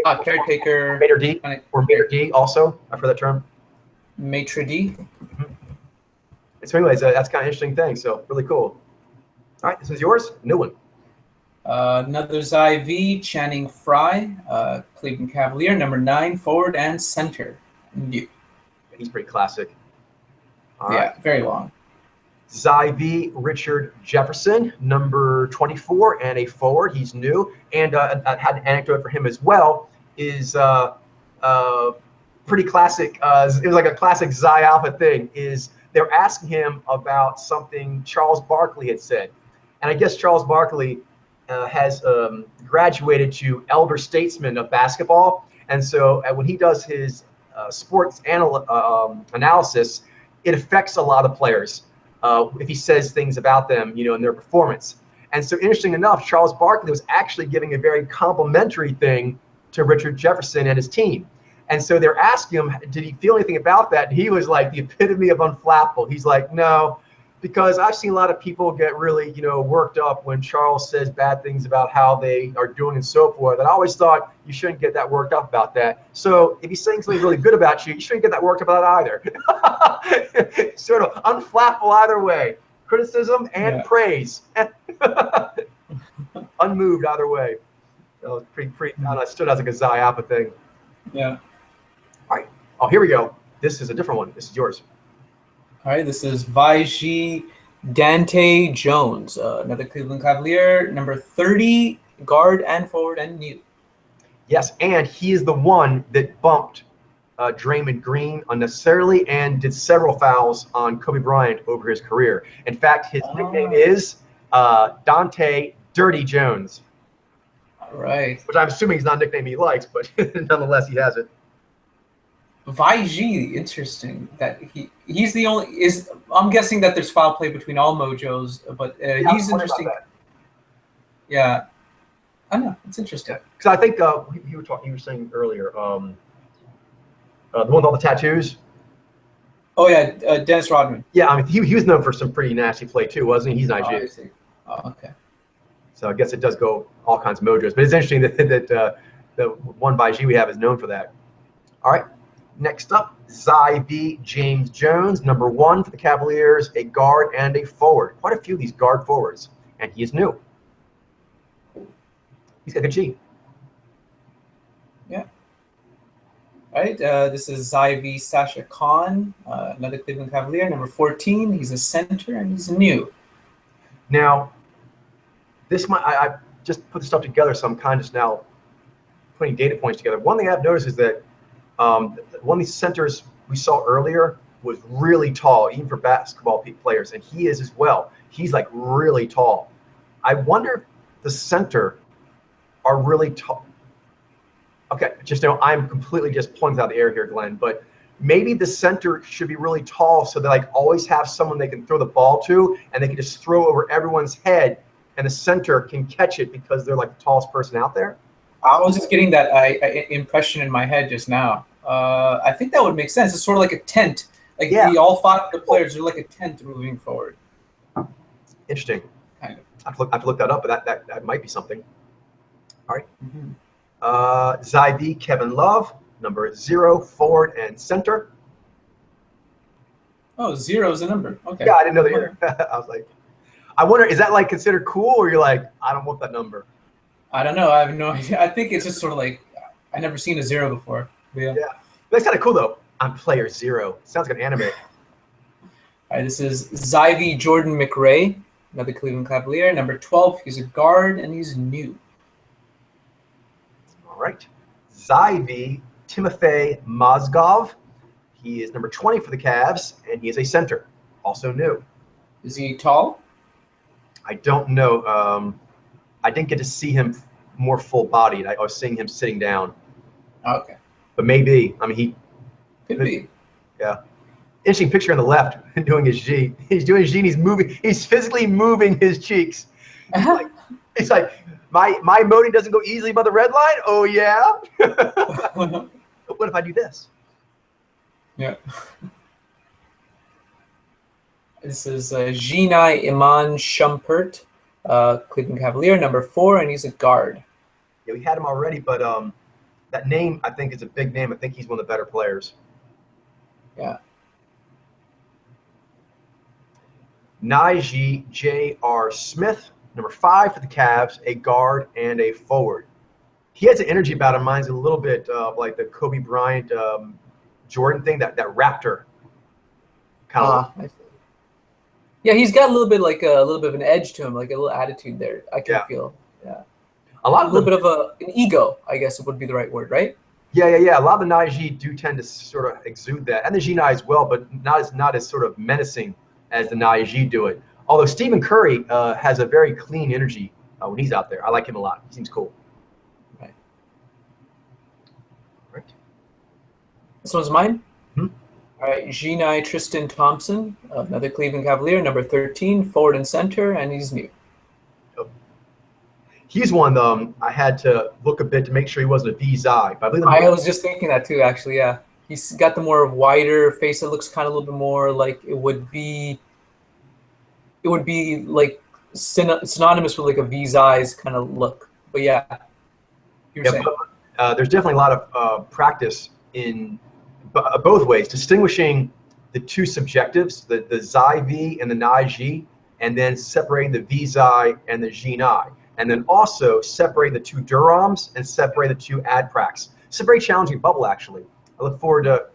Caretaker. Maitre d' or maitre d' also. I've heard that term. Maitre d'. So anyways, that's kind of interesting thing. So really cool. All right, this is yours. New one. Another Zy-V, Channing Frye, Cleveland Cavalier, number 9, forward and center. New. He's pretty classic. All yeah, right. very long. Zy-V, Richard Jefferson, number 24, and a forward. He's new. And I had an anecdote for him as well. Is pretty classic. It was like a classic Zy Alpha thing. Is they're asking him about something Charles Barkley had said. And I guess Charles Barkley has graduated to elder statesman of basketball. And so when he does his sports analysis, it affects a lot of players if he says things about them, in their performance. And so interesting enough, Charles Barkley was actually giving a very complimentary thing to Richard Jefferson and his team. And so they're asking him, did he feel anything about that? And he was like the epitome of unflappable. He's like, no, because I've seen a lot of people get really, worked up when Charles says bad things about how they are doing and so forth. And I always thought you shouldn't get that worked up about that. So if he's saying something really good about you, you shouldn't get that worked up about either. Sort of unflappable either way. Criticism and praise. Unmoved either way. That was pretty stood as like a Zy Alpha thing. Yeah. All right. Oh, here we go. This is a different one. This is yours. All right, this is Vaiji Dante Jones, another Cleveland Cavalier, number 30, guard and forward and new. Yes, and he is the one that bumped Draymond Green unnecessarily and did several fouls on Kobe Bryant over his career. In fact, his nickname is Dante Dirty Jones. All right. Which I'm assuming is not a nickname he likes, but nonetheless, he has it. Vaiji, interesting that he's the only I'm guessing that there's foul play between all mojos, but he's interesting. Yeah, I know it's interesting because I think you were saying earlier the one with all the tattoos. Oh yeah, Dennis Rodman. Yeah, I mean he was known for some pretty nasty play too, wasn't he? He's Nigerian. Oh, okay. So I guess it does go all kinds of mojos, but it's interesting that the one Vaiji we have is known for that. All right. Next up, Zy-V James Jones, number 1 for the Cavaliers, a guard and a forward. Quite a few of these guard forwards, and he is new. He's got a good G. Yeah. All right, this is Zy-V Sasha Khan, another Cleveland Cavalier, number 14. He's a center, and he's new. Now, I just put this stuff together, so I'm kind of just now putting data points together. One thing I've noticed is that one of these centers we saw earlier was really tall, even for basketball players, and he is as well. He's like really tall. I wonder if the center are really tall. Okay, I'm completely just pulling out of the air here, Glenn, but maybe the center should be really tall so they like always have someone they can throw the ball to, and they can just throw over everyone's head, and the center can catch it because they're like the tallest person out there. I was just getting that impression in my head just now. I think that would make sense. It's sort of like a tent. Like all 5 of the players are like a tent moving forward. Interesting. Kind of. I have to look that up, but that might be something. All right. Zy-V Kevin Love, number 0, forward and center. Oh, 0 is a number. Okay. Yeah, I didn't know that either. I was like, I wonder, is that like considered cool, or you're like, I don't want that number? I don't know. I have no idea. I think it's just sort of like, I've never seen a 0 before. Yeah. That's kind of cool, though. I'm player 0. Sounds like an anime. All right, this is Zy-V Jordan McRae, another Cleveland Cavalier, number 12. He's a guard, and he's new. All right. Zy-V Timofey Mozgov. He is number 20 for the Cavs, and he is a center, also new. Is he tall? I don't know. I didn't get to see him more full-bodied. I was seeing him sitting down. Okay. But maybe. I mean, he could be. Yeah. Interesting picture on the left doing his G. He's doing his G and he's moving. He's physically moving his cheeks. He's like, my emoting doesn't go easily above the red line? Oh, yeah? What if I do this? Yeah. This is Gini Iman Shumpert, Cleveland Cavalier, number 4, and he's a guard. Yeah, we had him already, but that name, I think, is a big name. I think he's one of the better players. Yeah. Najee J.R. Smith, number 5 for the Cavs, a guard and a forward. He has an energy about him. Reminds a little bit of like the Kobe Bryant, Jordan thing, that raptor kind of. I see. Yeah, he's got a little bit of an edge to him, like a little attitude there. I can feel. Yeah. A little bit of an ego, I guess it would be the right word, right? Yeah. A lot of the Najee do tend to sort of exude that, and the G9 as well, but not as sort of menacing as the Najee do it. Although Stephen Curry has a very clean energy when he's out there. I like him a lot. He seems cool. Right. Right. This one's mine. Hmm? All right, G9 Tristan Thompson, another Cleveland Cavalier, number 13, forward and center, and he's new. He's one I had to look a bit to make sure he wasn't a Vizai. I was just thinking that too, actually. Yeah, he's got the more wider face that looks kind of a little bit more like it would be like synonymous with like a Vizai's kind of look. But yeah, you're saying. There's definitely a lot of practice in both ways, distinguishing the two subjectives, the Zai V and the Nai G, and then separating the Vizai and the Jinai. And then also separate the two Durams and separate the two Adpracs. It's a very challenging bubble, actually. I look forward to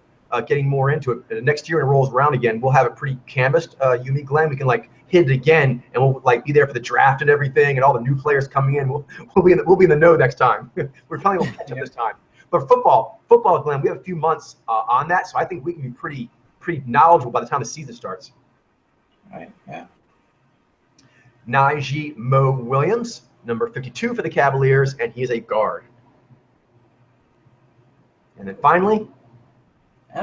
getting more into it. Next year when it rolls around again, we'll have it pretty canvassed. You, me, Glenn, we can like hit it again, and we'll like be there for the draft and everything, and all the new players coming in. We'll be in the know next time. We're probably gonna catch up this time. But football, Glenn, we have a few months on that, so I think we can be pretty knowledgeable by the time the season starts. All right. Yeah. Najee Mo Williams, number 52 for the Cavaliers, and he is a guard. And then finally, we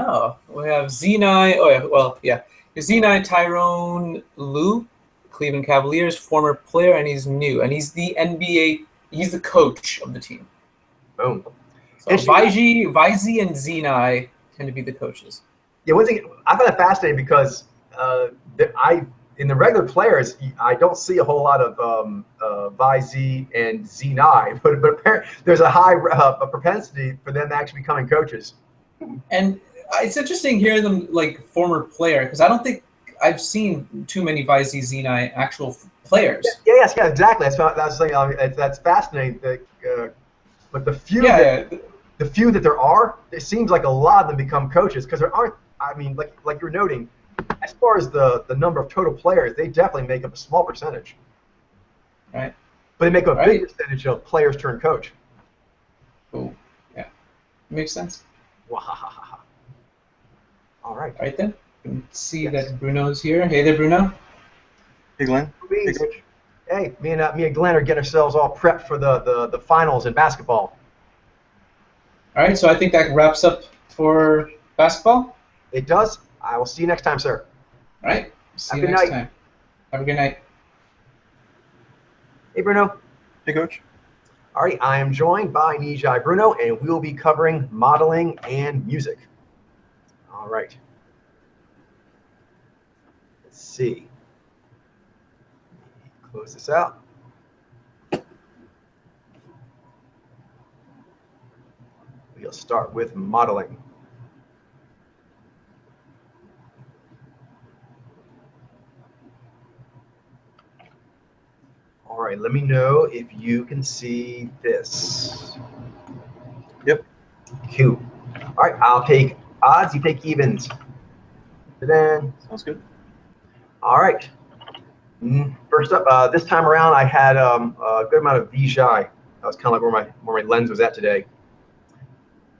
have Z9. Z9 Tyrone Lue, Cleveland Cavaliers, former player, and he's new, and he's the NBA. He's the coach of the team. Boom. So Vizi and Z9 tend to be the coaches. Yeah, one thing I find that fascinating because in the regular players, I don't see a whole lot of Vizi and Z9, but apparently there's a high propensity for them actually becoming coaches. And it's interesting hearing them like former player, because I don't think I've seen too many Vizi Z9 actual players. Yeah, exactly. That's fascinating. But the few that there are, it seems like a lot of them become coaches because there aren't. I mean, like you're noting, as far as the number of total players, they definitely make up a small percentage. Right. But they make up a big percentage of players turn coach. Oh, yeah. Makes sense. Wahahaha. All right. All right then. You can see that Bruno's here. Hey there, Bruno. Hey, Glenn. Hey, me and Glenn are getting ourselves all prepped for the finals in basketball. All right, so I think that wraps up for basketball. It does. I will see you next time, sir. All right. See you next time. Have a good night. Hey, Bruno. Hey, Coach. All right, I am joined by Nijai Bruno, and we will be covering modeling and music. All right. Let's see. Close this out. We'll start with modeling. All right, let me know if you can see this. Yep. Cool. All right, I'll take odds, you take evens. Then. Sounds good. All right. First up, this time around, I had a good amount of Vijay. That was kind of like where my lens was at today.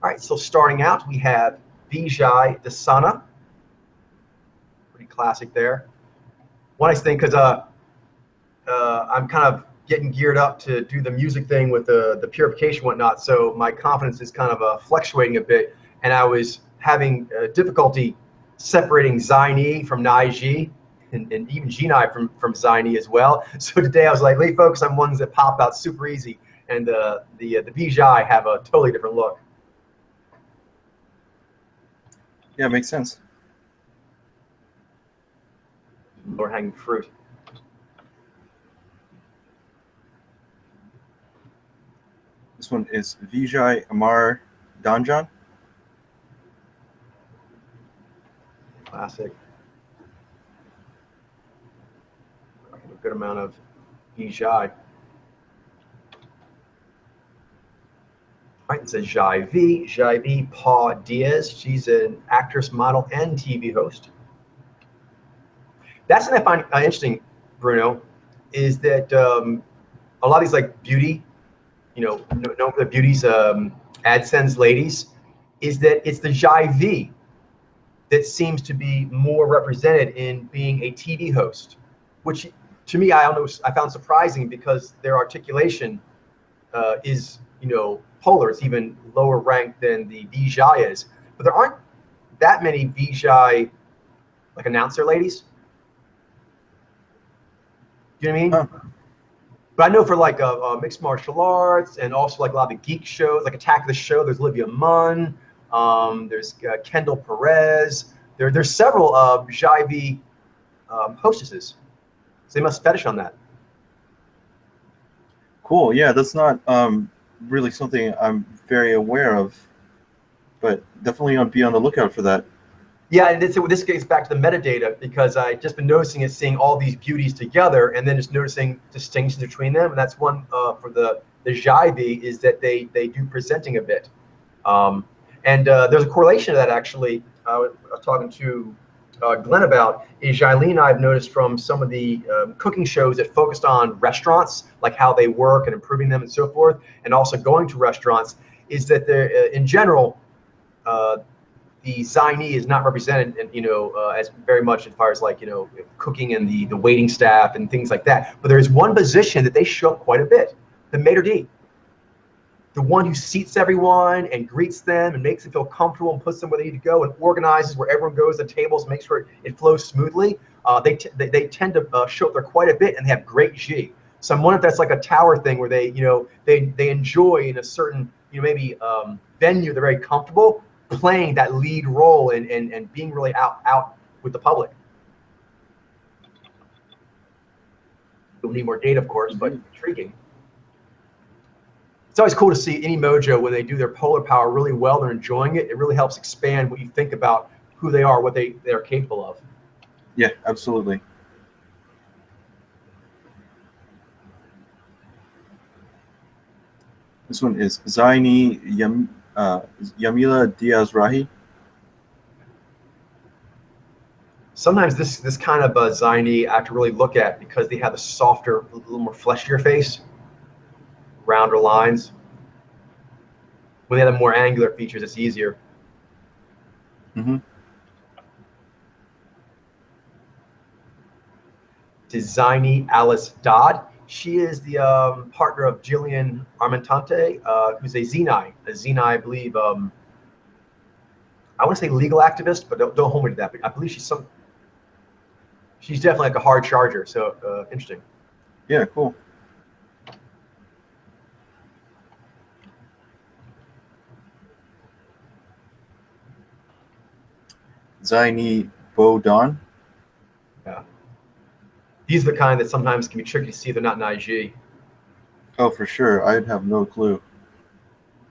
All right, so starting out, we have Vijay Dasana. Pretty classic there. One nice thing, because I'm kind of getting geared up to do the music thing with the purification and whatnot, so my confidence is kind of fluctuating a bit, and I was having difficulty separating Zaini from Naiji, and even Ginai from Zaini as well. So today I was like, let me focus on ones that pop out super easy, and the Vijay have a totally different look. Yeah, it makes sense. Lower hanging fruit. This one is Vijay Amar Don John. Classic. A good amount of Vijay. All right, it says Jai Paul Diaz. She's an actress, model, and TV host. That's something I find interesting, Bruno, is that a lot of these like beauty, known for the beauties, AdSense ladies, is that it's the Jai V that seems to be more represented in being a TV host, which to me, I found surprising because their articulation is, polar. It's even lower ranked than the Vijay is. But there aren't that many Vijay like announcer ladies. Do you know what I mean? Huh. But I know for like mixed martial arts and also like a lot of the geek shows, like Attack of the Show, there's Olivia Munn, there's Kendall Perez. There's several Jai V hostesses. So they must fetish on that. Cool. Yeah, that's not really something I'm very aware of, but definitely I'll be on the lookout for that. Yeah, and this gets back to the metadata because I just been noticing it, seeing all these beauties together, and then just noticing distinctions between them. And that's one for the Jai V is that they do presenting a bit, and there's a correlation to that actually. I was talking to Glenn about is Jailene. I've noticed from some of the cooking shows that focused on restaurants, like how they work and improving them and so forth, and also going to restaurants, is that they're in general. The Zaini is not represented, as very much as far as like cooking and the waiting staff and things like that. But there is one position that they show up quite a bit: the maitre d', the one who seats everyone and greets them and makes them feel comfortable and puts them where they need to go and organizes where everyone goes to tables, makes sure it flows smoothly. They tend to show up there quite a bit, and they have great G. So I'm wondering if that's like a tower thing where they they enjoy in a certain maybe venue they're very comfortable playing that lead role and being really out with the public. We'll need more data, of course, but intriguing. It's always cool to see any mojo when they do their polar power really well. They're enjoying it. It really helps expand what you think about who they are, what they're capable of. Yeah, absolutely. This one is Zaini Yamila Diaz Rahi. Sometimes this kind of Zaini I have to really look at because they have a softer, a little more fleshier face, rounder lines. When they have more angular features, it's easier. Mm-hmm. Zaini Alice Dodd. She is the partner of Jillian Armentante, who's a Xeni, I believe. I want to say legal activist, but don't hold me to that. But I believe she's definitely like a hard charger. So interesting. Yeah, cool. Zaini Bodon. Yeah. These are the kind that sometimes can be tricky to see. They're not in IG. Oh, for sure. I'd have no clue.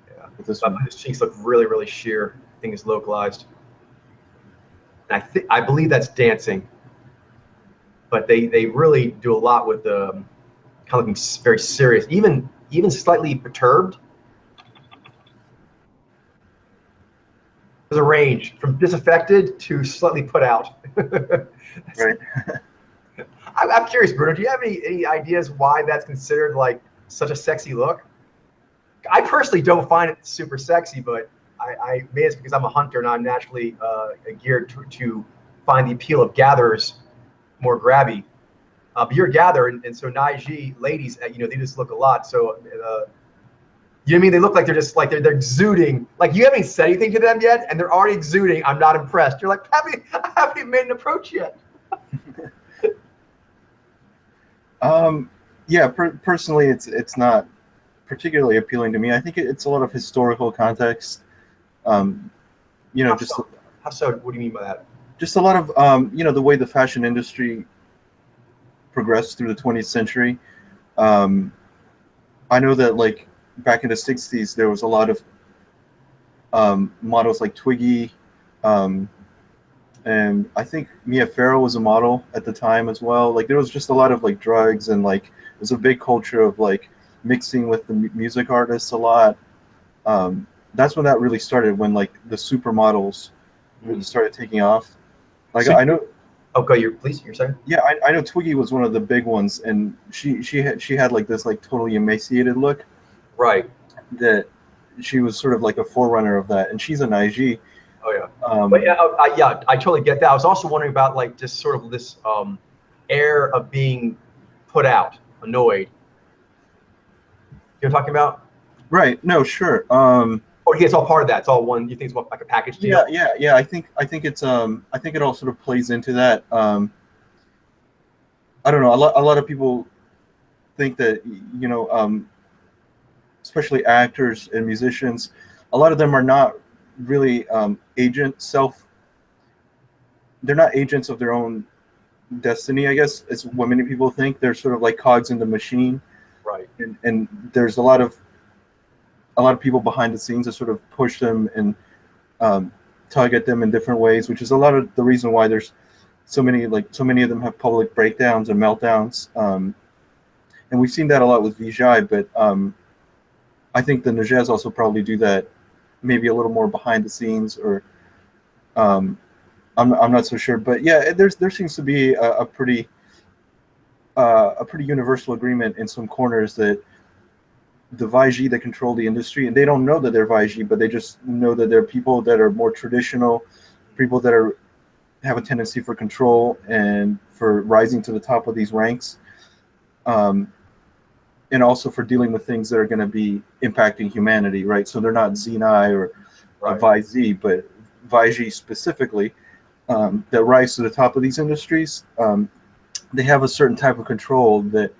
Yeah. With this But one. his cheeks look really, really sheer. I think it's localized. And I believe that's dancing. But they really do a lot with kind of looking very serious, even slightly perturbed. There's a range from disaffected to slightly put out. Right. I'm curious, Bruno, do you have any ideas why that's considered like such a sexy look? I personally don't find it super sexy, but maybe it's because I'm a hunter and I'm naturally geared to find the appeal of gatherers more grabby. But you're a gatherer, and so Naiji ladies, they just look a lot. So, you know what I mean? They look like they're just like they're exuding. Like you haven't said anything to them yet, and they're already exuding. I'm not impressed. You're like, I haven't even made an approach yet. Yeah, personally, it's not particularly appealing to me. I think it's a lot of historical context. How Just so? How so? What do you mean by that? just a lot of the way the fashion industry progressed through the 20th century. I know that like back in the 60s, there was a lot of models like Twiggy, and I think Mia Farrow was a model at the time as well. Like there was just a lot of like drugs, and like there's a big culture of like mixing with the music artists a lot. That's when that really started, when like the supermodels really started taking off. Like So, I know, okay, you're saying? yeah, I know Twiggy was one of the big ones, and she had like this like totally emaciated look Right. that she was sort of like a forerunner of that, and she's an IG. Oh yeah. But yeah, I totally get that. I was also wondering about like just sort of this air of being put out, annoyed. You're talking about? Right. No, sure. Or yeah, it's all part of that. It's all one. You think it's what, like a package deal? Yeah. I think it's I think it all sort of plays into that. I don't know. A lot of people think that, especially actors and musicians, a lot of them are not really they're not agents of their own destiny, I guess. It's what many people think. They're sort of like cogs in the machine, Right. and there's a lot of people behind the scenes that sort of push them and tug at them in different ways, which is a lot of the reason why there's so many of them have public breakdowns and meltdowns. And we've seen that a lot with Vijay, but I think the Nujez also probably do that, maybe a little more behind the scenes, or I'm not so sure. But yeah, there seems to be a pretty universal agreement in some corners that the Vaiji that control the industry, and they don't know that they're Vaiji, but they just know that they're people that are more traditional, people that have a tendency for control and for rising to the top of these ranks, and also for dealing with things that are going to be impacting humanity, right? So they're not Xenai or Right. Vaiji, but Vaiji specifically, that rise to the top of these industries. They have a certain type of control that,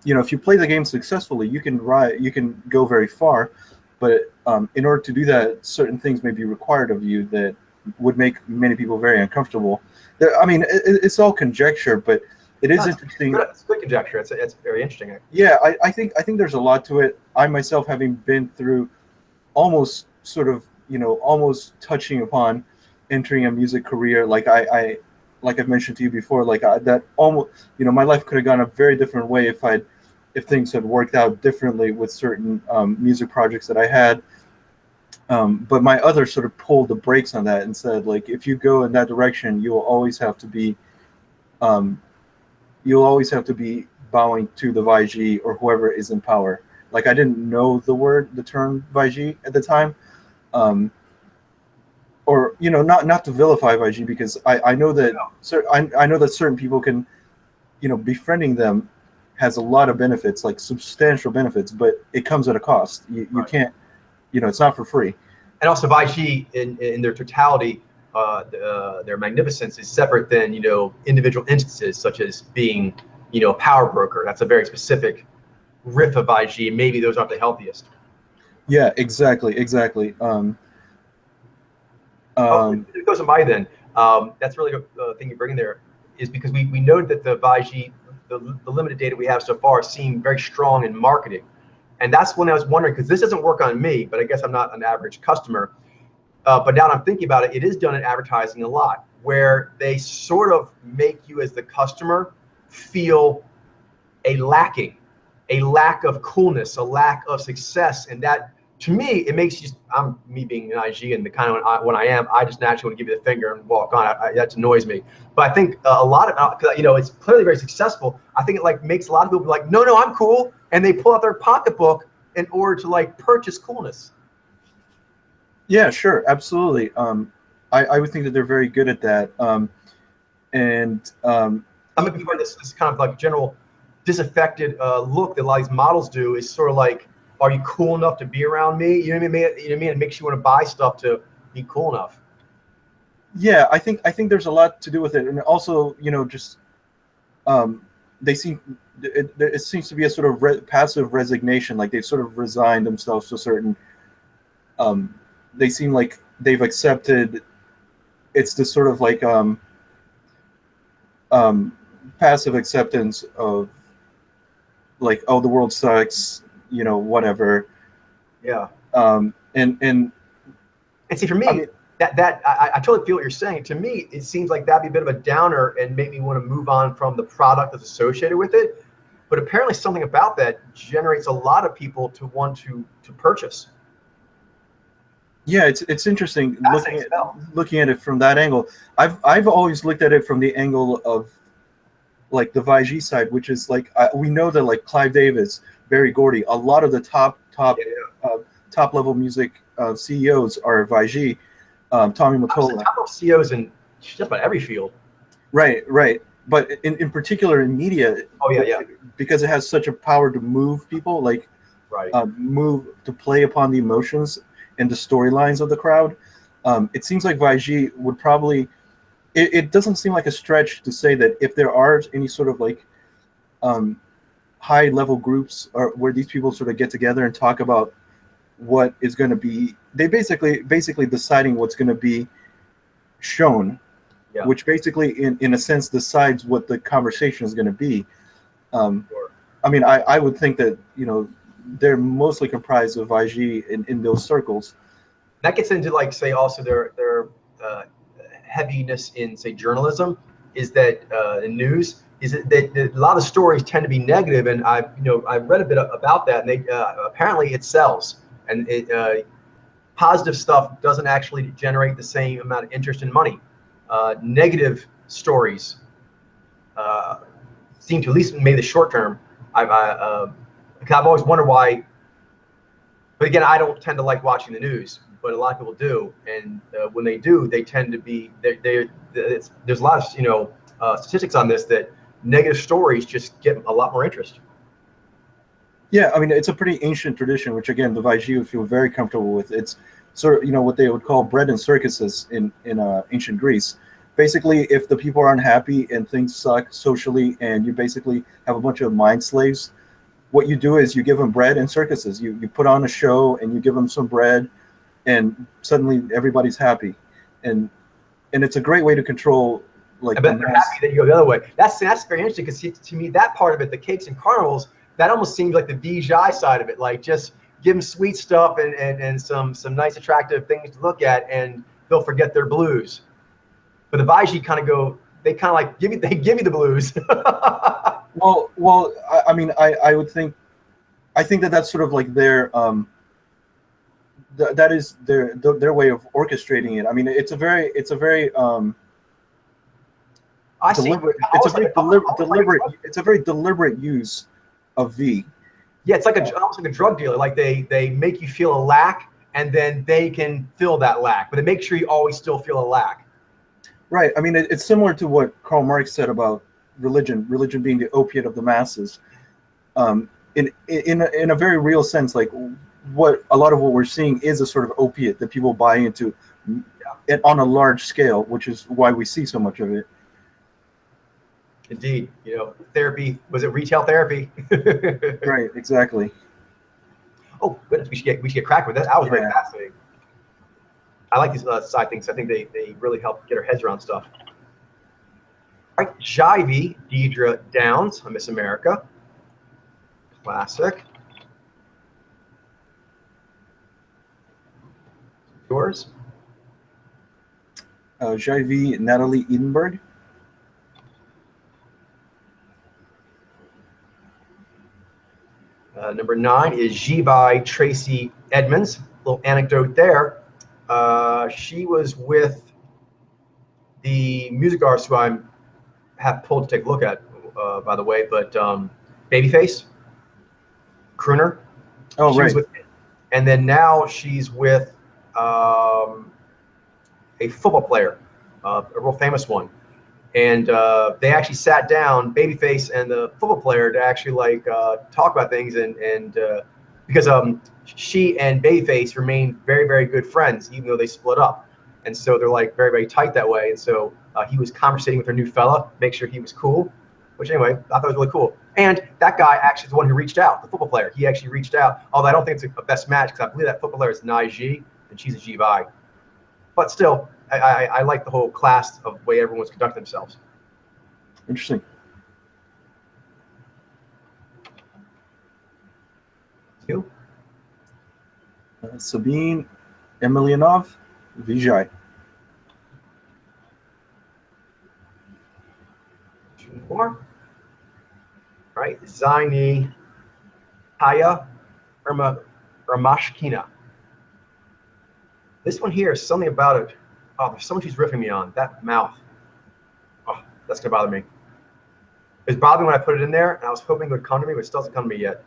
if you play the game successfully, you can go very far, but in order to do that, certain things may be required of you that would make many people very uncomfortable. I mean, it's all conjecture, but it is interesting. It's good conjecture. It's very interesting. Yeah, I think there's a lot to it. I myself, having been through almost sort of, almost touching upon entering a music career, like I've mentioned to you before, like that almost, my life could have gone a very different way if things had worked out differently with certain music projects that I had. But my other sort of pulled the brakes on that and said, like, if you go in that direction, you'll always have to be bowing to the Vaiji or whoever is in power. Like, I didn't know the term Vaiji at the time. Or not to vilify Vaiji, because I know that I know that certain people can, befriending them has a lot of benefits, like substantial benefits, but it comes at a cost. You can't, it's not for free. And also, Vaiji in their totality, their magnificence is separate than individual instances, such as being a power broker. That's a very specific riff of Vaiji, and maybe those aren't the healthiest. Yeah, exactly. It goes to my then. That's really the thing you bring in there, is because we know that the Vaiji, the limited data we have so far, seem very strong in marketing. And that's when I was wondering, because this doesn't work on me, but I guess I'm not an average customer. But now that I'm thinking about it, it is done in advertising a lot, where they sort of make you as the customer feel a lack of coolness, a lack of success. And that, to me, it makes you, me being an IG, and the kind of when I am, I just naturally want to give you the finger and walk on. That annoys me. But I think a lot of, it's clearly very successful. I think it makes a lot of people be like, no, I'm cool. And they pull out their pocketbook in order to purchase coolness. Yeah, sure. Absolutely. I would think that they're very good at that. I'm looking for this kind of like general disaffected look that a lot of these models do, is sort of like, are you cool enough to be around me? You know what I mean? It makes you want to buy stuff to be cool enough. Yeah, I think there's a lot to do with it, and also, just they seem it seems to be a sort of passive resignation, like they've sort of resigned themselves to a certain. They seem like they've accepted. It's this sort of like passive acceptance of, like, oh, the world sucks, whatever. Yeah. And And see, for me, I mean, I totally feel what you're saying. To me, it seems like that'd be a bit of a downer and make me want to move on from the product that's associated with it. But apparently, something about that generates a lot of people to want to purchase. yeah, it's interesting Fascinating spell. looking at it from that angle. I've always looked at it from the angle of like the Vaigi side, which is like we know that like Clive Davis, Barry Gordy, a lot of the Yeah. top level music CEOs are Vaigi, Tommy Obviously, Mottola. top of CEOs in just about every field. Right. But in particular in media, Oh yeah. because it has such a power to move people, like Right. move to play upon the emotions and the storylines of the crowd. It seems like Vaigi would probably. It doesn't seem like a stretch to say that if there are any sort of like high level groups or where these people sort of get together and talk about what is going to be, they basically deciding what's going to be shown, Yeah. which basically in a sense decides what the conversation is going to be. Sure. I mean, I would think that they're mostly comprised of IG in those circles. That gets into like say also their heaviness in say journalism is that in news is that a lot of stories tend to be negative, and I've read a bit about that, and they apparently it sells, and it positive stuff doesn't actually generate the same amount of interest and money. Negative stories seem to, at least maybe the short term. Because I've always wondered why. But again, I don't tend to like watching the news, but a lot of people do, and when they do, they tend to be. There's a lot of statistics on this that negative stories just get a lot more interest. Yeah, I mean, it's a pretty ancient tradition, which again, the Vaigi would feel very comfortable with. It's sort of what they would call bread and circuses in ancient Greece. Basically, if the people aren't happy and things suck socially, and you basically have a bunch of mind slaves, what you do is you give them bread and circuses. You put on a show and you give them some bread, and suddenly everybody's happy, and it's a great way to control like. I bet they're happy that you go the other way. That's very interesting because to me that part of it, the cakes and carnivals, that almost seems like the Vijay side of it. Like just give them sweet stuff and some nice attractive things to look at, and they'll forget their blues. But the Vaigi kind of go, they kind of like give you the blues. Well, I mean, I would think, I think that's sort of like their that is their way of orchestrating it. I mean, it's a very I see. deliberate. It's a very deliberate use of V. Yeah, it's like almost like a drug dealer. Like they make you feel a lack, and then they can fill that lack, but they make sure you always still feel a lack. Right. I mean, it's similar to what Karl Marx said about religion being the opiate of the masses. In a very real sense, like a lot of what we're seeing is a sort of opiate that people buy into, and on a large scale, which is why we see so much of it. Indeed, therapy, was it retail therapy? Right. Exactly. Oh goodness, we should get cracked with that. That was very fascinating. I like these side things. I think they really help get our heads around stuff. All right, Jivey, Deidre Downs, Miss America. Classic. Yours? Jivey, Natalie Edenberg. Number 9 is Jibai Tracy Edmonds. Little anecdote there. She was with the music artist who I have pulled to take a look at, by the way, but Babyface, crooner. Oh, she right. was with, and then now she's with a football player, a real famous one. And they actually sat down, Babyface and the football player, to actually like talk about things, and because she and Babyface remained very, very good friends, even though they split up. And so they're like very, very tight that way. And so he was conversating with her new fella, make sure he was cool, which anyway, I thought was really cool. And that guy actually is the one who reached out, the football player. He actually reached out, although I don't think it's a best match because I believe that football player is Nai and she's a Jibai. But still, I like the whole class of way everyone's conducting themselves. Interesting. You? Sabine Emelianov, Vijay. 4. All right, Zaini Haya Ramashkina. This one here is something about it. Oh, there's someone she's riffing me on. That mouth. Oh, that's going to bother me. It was bothering me when I put it in there, and I was hoping it would come to me, but it still hasn't come to me yet.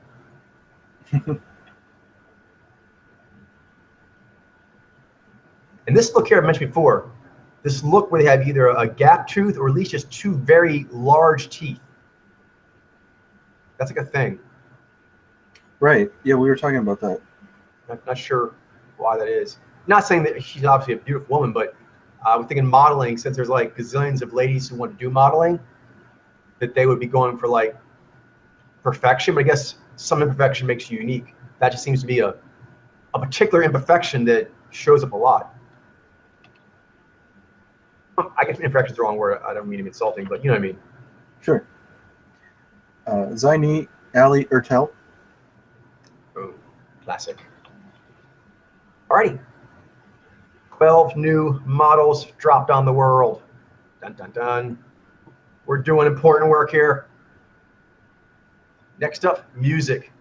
And this look here I mentioned before, this look where they have either a gap tooth or at least just 2 very large teeth. That's like a thing. Right. Yeah, we were talking about that. Not sure why that is. Not saying that she's obviously a beautiful woman, but we're thinking modeling, since there's like gazillions of ladies who want to do modeling, that they would be going for like perfection. But I guess some imperfection makes you unique. That just seems to be a particular imperfection that shows up a lot. I guess imperfection is the wrong word. I don't mean to be insulting, but you know what I mean. Sure. Zaini Ali Ertel. Oh, classic. Alrighty. 12 new models dropped on the world. Dun, dun, dun. We're doing important work here. Next up, music.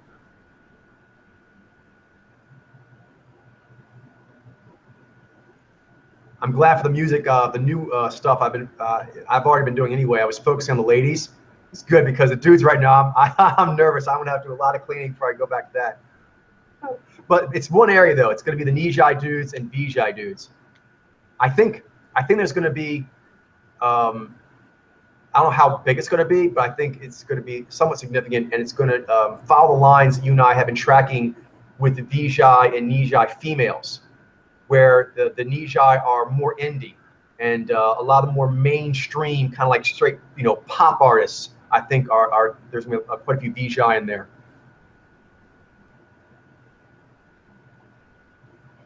I'm glad for the music, the new stuff I've already been doing anyway. I was focusing on the ladies. It's good because the dudes right now, I'm nervous. I'm gonna have to do a lot of cleaning before I go back to that. But it's one area though. It's gonna be the Nijai dudes and Vijay dudes. I think there's gonna be, I don't know how big it's gonna be, but I think it's gonna be somewhat significant, and it's gonna follow the lines that you and I have been tracking with the Vijay and Nijai females, where the Nijai are more indie, and a lot of the more mainstream, kind of like straight, pop artists, I think there's gonna be quite a few Vijay in there.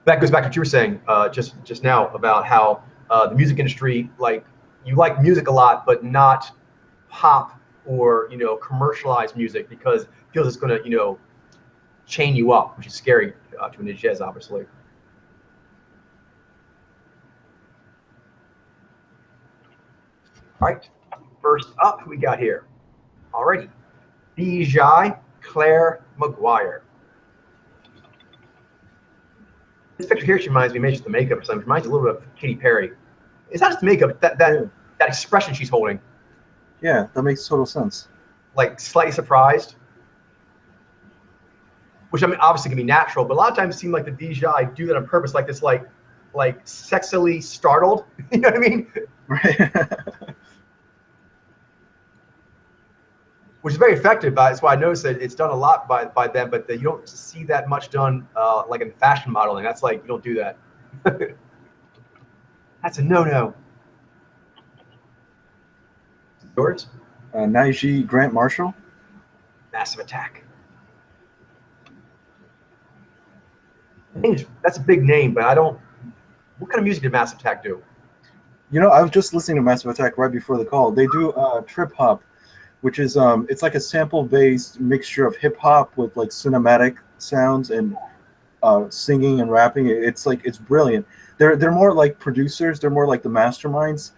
That goes back to what you were saying just now about how the music industry, like, you like music a lot, but not pop or commercialized music, because it feels it's gonna chain you up, which is scary to a jazz, obviously. All right, first up, who we got here? Alrighty, Vijay Claire McGuire. This picture here, she reminds me, maybe just the makeup or something. Reminds me a little bit of Katy Perry. It's not just the makeup, that expression she's holding. Yeah, that makes total sense. Like slightly surprised, which I mean obviously can be natural, but a lot of times it seems like the Vijay do that on purpose, like this, like sexily startled. You know what I mean? Right. Which is very effective. That's why I noticed that it's done a lot by them, but you don't see that much done like in fashion modeling. That's like, you don't do that. That's a no-no. Yours? Naiji Grant Marshall. Massive Attack. That's a big name, but I don't. What kind of music did Massive Attack do? I was just listening to Massive Attack right before the call. They do trip hop, which is it's like a sample-based mixture of hip hop with like cinematic sounds and singing and rapping. It's brilliant. They're more like producers. They're more like the masterminds,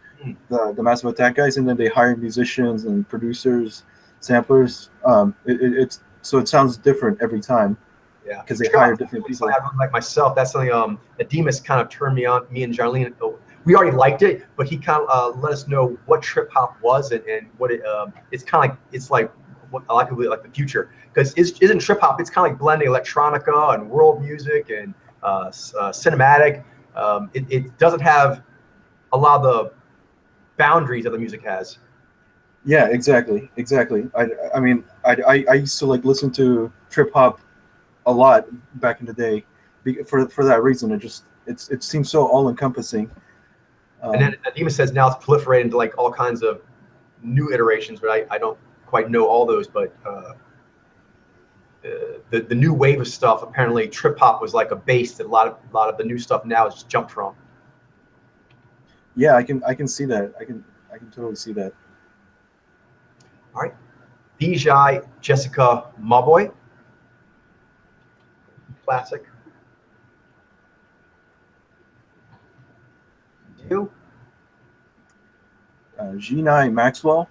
the Massive Attack guys, and then they hire musicians and producers, samplers. So it sounds different every time. Yeah, because they hire different people. Like myself, that's something that Demas kind of turned me on. Me and Jarlene, we already liked it, but he kind of let us know what trip hop was and what it's kind of like. It's like what I like the future, because isn't trip hop? It's kind of like blending electronica and world music and cinematic. It doesn't have a lot of the boundaries that the music has. Yeah, exactly. I mean, I used to like listen to trip hop a lot back in the day for that reason. It seems so all encompassing. And then Demas says now it's proliferated into like all kinds of new iterations, but I don't quite know all those. But the new wave of stuff, apparently trip hop was like a base that a lot of the new stuff now is just jumped from. Yeah, I can see that. I can totally see that. All right, Vijay Jessica Mawboy. Classic. You? G9 Maxwell.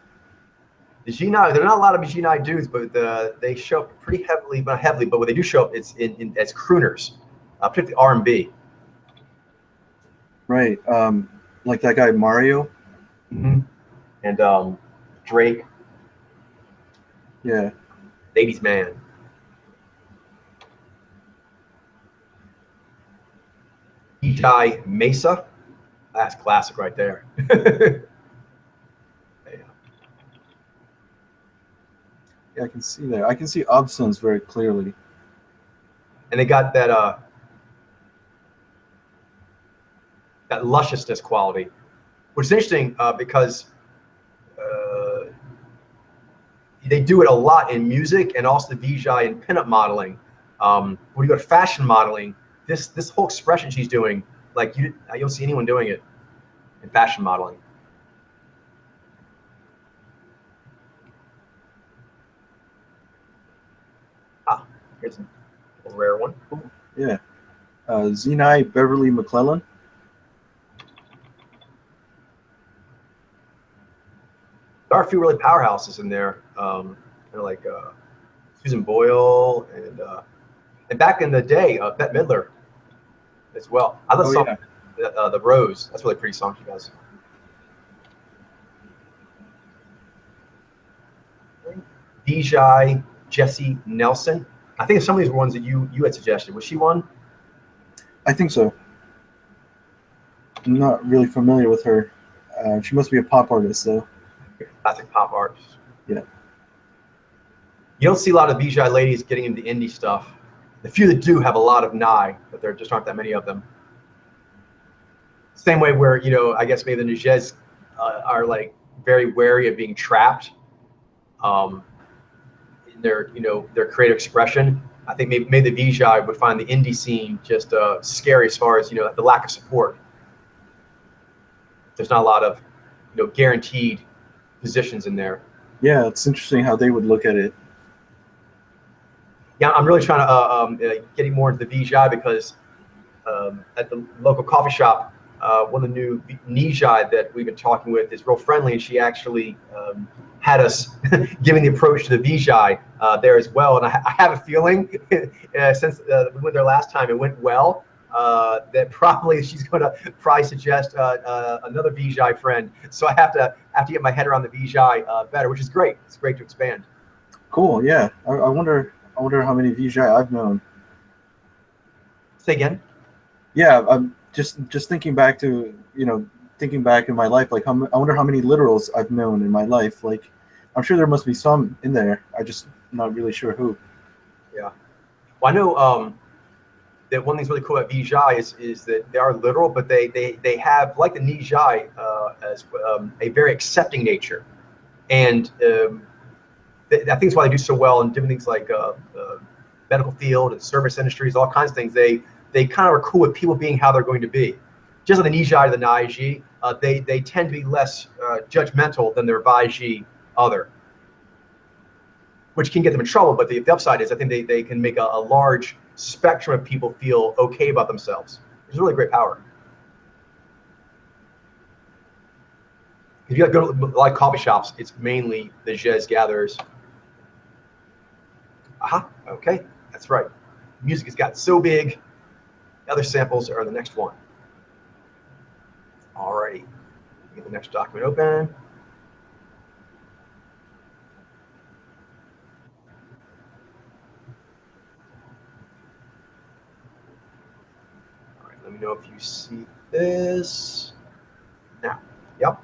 The G9, there are not a lot of G9 dudes, but they show up pretty heavily, but not heavily, but when they do show up, it's as crooners, particularly R&B. Right. Like that guy Mario. Mm-hmm. And Drake. Yeah. Ladies Man. DJ Mesa. That's classic right there. Yeah, I can see that. I can see Obsons very clearly. And they got that lusciousness quality, which is interesting because they do it a lot in music and also the VJ in pinup modeling. When you go to fashion modeling, this whole expression she's doing, like you don't see anyone doing it in fashion modeling. Ah, here's a rare one. Yeah. Zenai Beverly McClellan. There are a few really powerhouses in there. They're like Susan Boyle and back in the day, Bette Midler as well. I love song, yeah. The Rose. That's a really pretty song she does. Vijay Jessie Nelson. I think some of these were ones that you had suggested. Was she one? I think so. I'm not really familiar with her. She must be a pop artist, though. Classic pop artist. Yeah. You don't see a lot of Vijay ladies getting into indie stuff. The few that do have a lot of Nye, but there just aren't that many of them. Same way where, I guess maybe the Nujez are like very wary of being trapped in their creative expression. I think maybe the Vijay would find the indie scene just scary as far as, the lack of support. There's not a lot of, guaranteed positions in there. Yeah, it's interesting how they would look at it. Yeah, I'm really trying to getting more into the Vijay because at the local coffee shop, one of the new Nijai that we've been talking with is real friendly, and she actually had us giving the approach to the Vijay there as well. And I have a feeling since we went there last time, it went well. That probably she's going to suggest another Vijay friend. So I have to get my head around the Vijay better, which is great. It's great to expand. Cool. Yeah. I wonder how many Vijay I've known. Say again. Yeah, I'm just thinking back to thinking back in my life. Like, I wonder how many literals I've known in my life. Like, I'm sure there must be some in there. I just not really sure who. Yeah. Well, I know that one thing's really cool about Vijay is that they are literal, but they have, like the Nijai, as a very accepting nature, and I think it's why they do so well in different things like medical field and service industries, all kinds of things. They kind of are cool with people being how they're going to be. Just like the Nijai or the Naiji, they tend to be less judgmental than their Vaiji other, which can get them in trouble. But the upside is I think they can make a large spectrum of people feel okay about themselves. It's really great power. If you go to a lot of coffee shops, it's mainly the Jez gatherers. Aha, okay, that's right. Music has gotten so big. Other samples are the next one. All right, get the next document open. All right, let me know if you see this. Now, yep.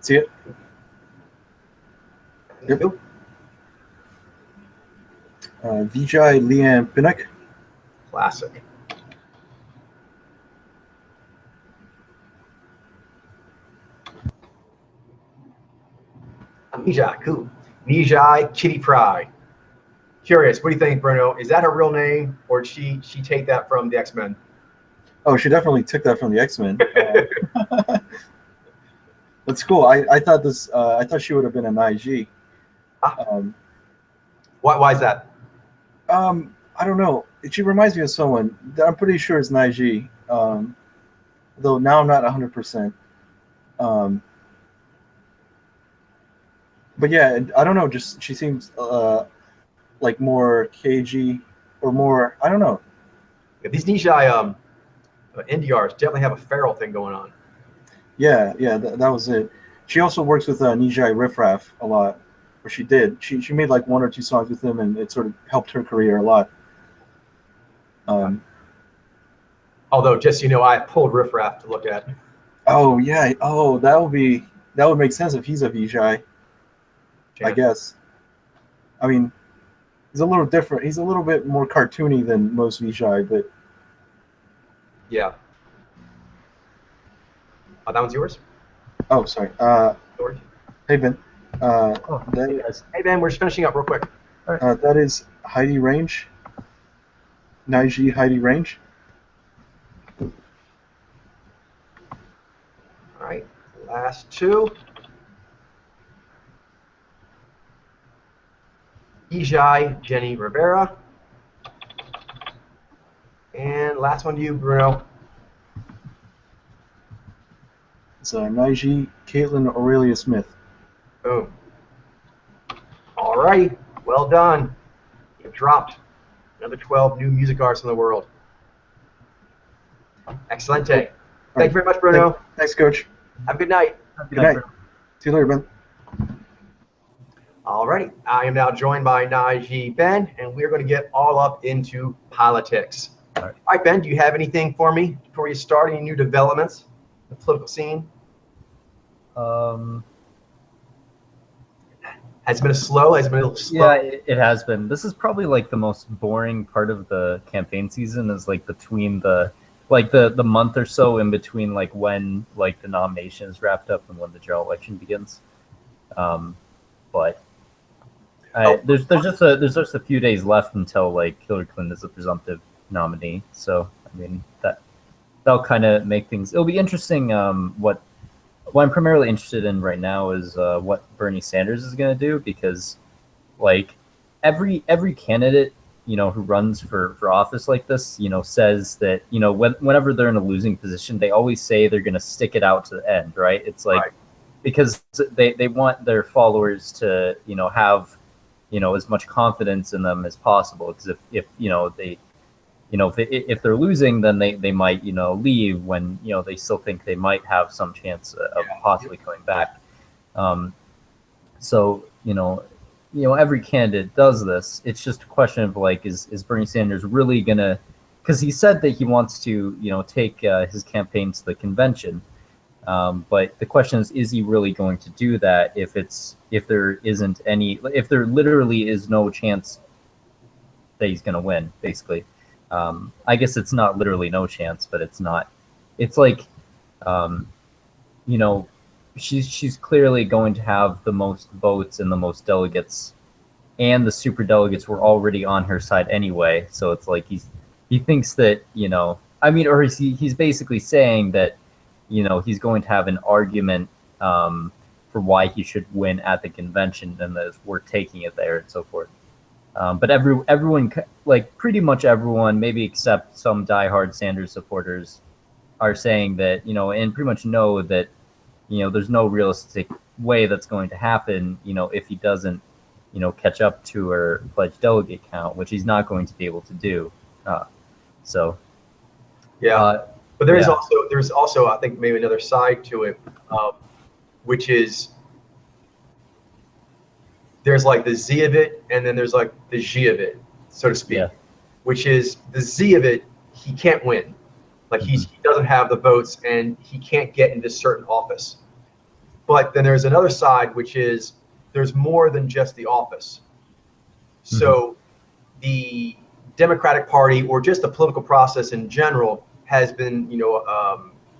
See it? Yep. Vijay Liam Pinnock. Classic. Nijai, cool. Nijai Kitty Pryde. Curious, what do you think, Bruno? Is that her real name, or did she take that from the X-Men? Oh, she definitely took that from the X-Men. That's cool. I thought this. I thought she would have been an IG. Why is that? I don't know. She reminds me of someone that I'm pretty sure is Naiji. though now I'm not 100%. But yeah, I don't know. Just she seems like more cagey or more. I don't know. Yeah, these Nijai NDRs definitely have a feral thing going on. Yeah, that was it. She also works with Nijai Riff Raff a lot, or she did. She made like 1 or 2 songs with him, and it sort of helped her career a lot. Although, just so you know, I pulled Riff Raff to look at. Oh yeah. Oh, that would make sense if he's a Vijay. I guess. I mean, he's a little different. He's a little bit more cartoony than most Vijay, but yeah. Oh, that one's yours? Oh, sorry. George? Hey, Ben. Hey, guys. Hey, Ben, we're just finishing up real quick. All right. That is Heidi Range. Naiji Heidi Range. All right. Last 2. Ijai Jenny Rivera. And last one to you, Bruno. It's Naiji Caitlin Aurelia Smith. Boom. All right. Well done. You've dropped another 12 new music artists in the world. Excellent. Thank you very much, Bruno. Thanks, Coach. Have a good night. Good night. See you later, Ben. All right. I am now joined by Naiji Ben, and we're going to get all up into politics. All right, Ben, do you have anything for me before you start? Any new developments in the political scene? Has it been slow? Has it been a little slow? Yeah, it has been. This is probably like the most boring part of the campaign season, is like between the month or so in between, like when like the nomination is wrapped up and when the general election begins. But there's just a few days left until like Hillary Clinton is a presumptive nominee. So I mean that'll kind of make things. It'll be interesting. What I'm primarily interested in right now is what Bernie Sanders is going to do, because like every candidate, you know, who runs for office like this, you know, says that, you know, whenever they're in a losing position, they always say they're going to stick it out to the end, right? It's like, because they want their followers to, you know, have, you know, as much confidence in them as possible. Because if you know, they, you know, if they're losing, then they might, you know, leave when, you know, they still think they might have some chance of possibly coming back. So, you know, every candidate does this. It's just a question of like, is Bernie Sanders really gonna? Because he said that he wants to, you know, take his campaign to the convention. But the question is he really going to do that if there literally is no chance that he's going to win, basically. I guess it's not literally no chance, but it's like, you know, she's clearly going to have the most votes and the most delegates, and the super delegates were already on her side anyway. So it's like he thinks that, you know, I mean, or he's basically saying that, you know, he's going to have an argument for why he should win at the convention, and that we're taking it there and so forth. But everyone, like pretty much everyone, maybe except some diehard Sanders supporters, are saying that, you know, and pretty much know that, you know, there's no realistic way that's going to happen, you know, if he doesn't, you know, catch up to her pledged delegate count, which he's not going to be able to do. But there's also I think maybe another side to it, which is there's like the Z of it, and then there's like the G of it, so to speak. Yeah. Which is the Z of it, he can't win. Like he doesn't have the votes, and he can't get into certain office. But then there's another side, which is there's more than just the office. So the Democratic Party, or just the political process in general, has been, you know,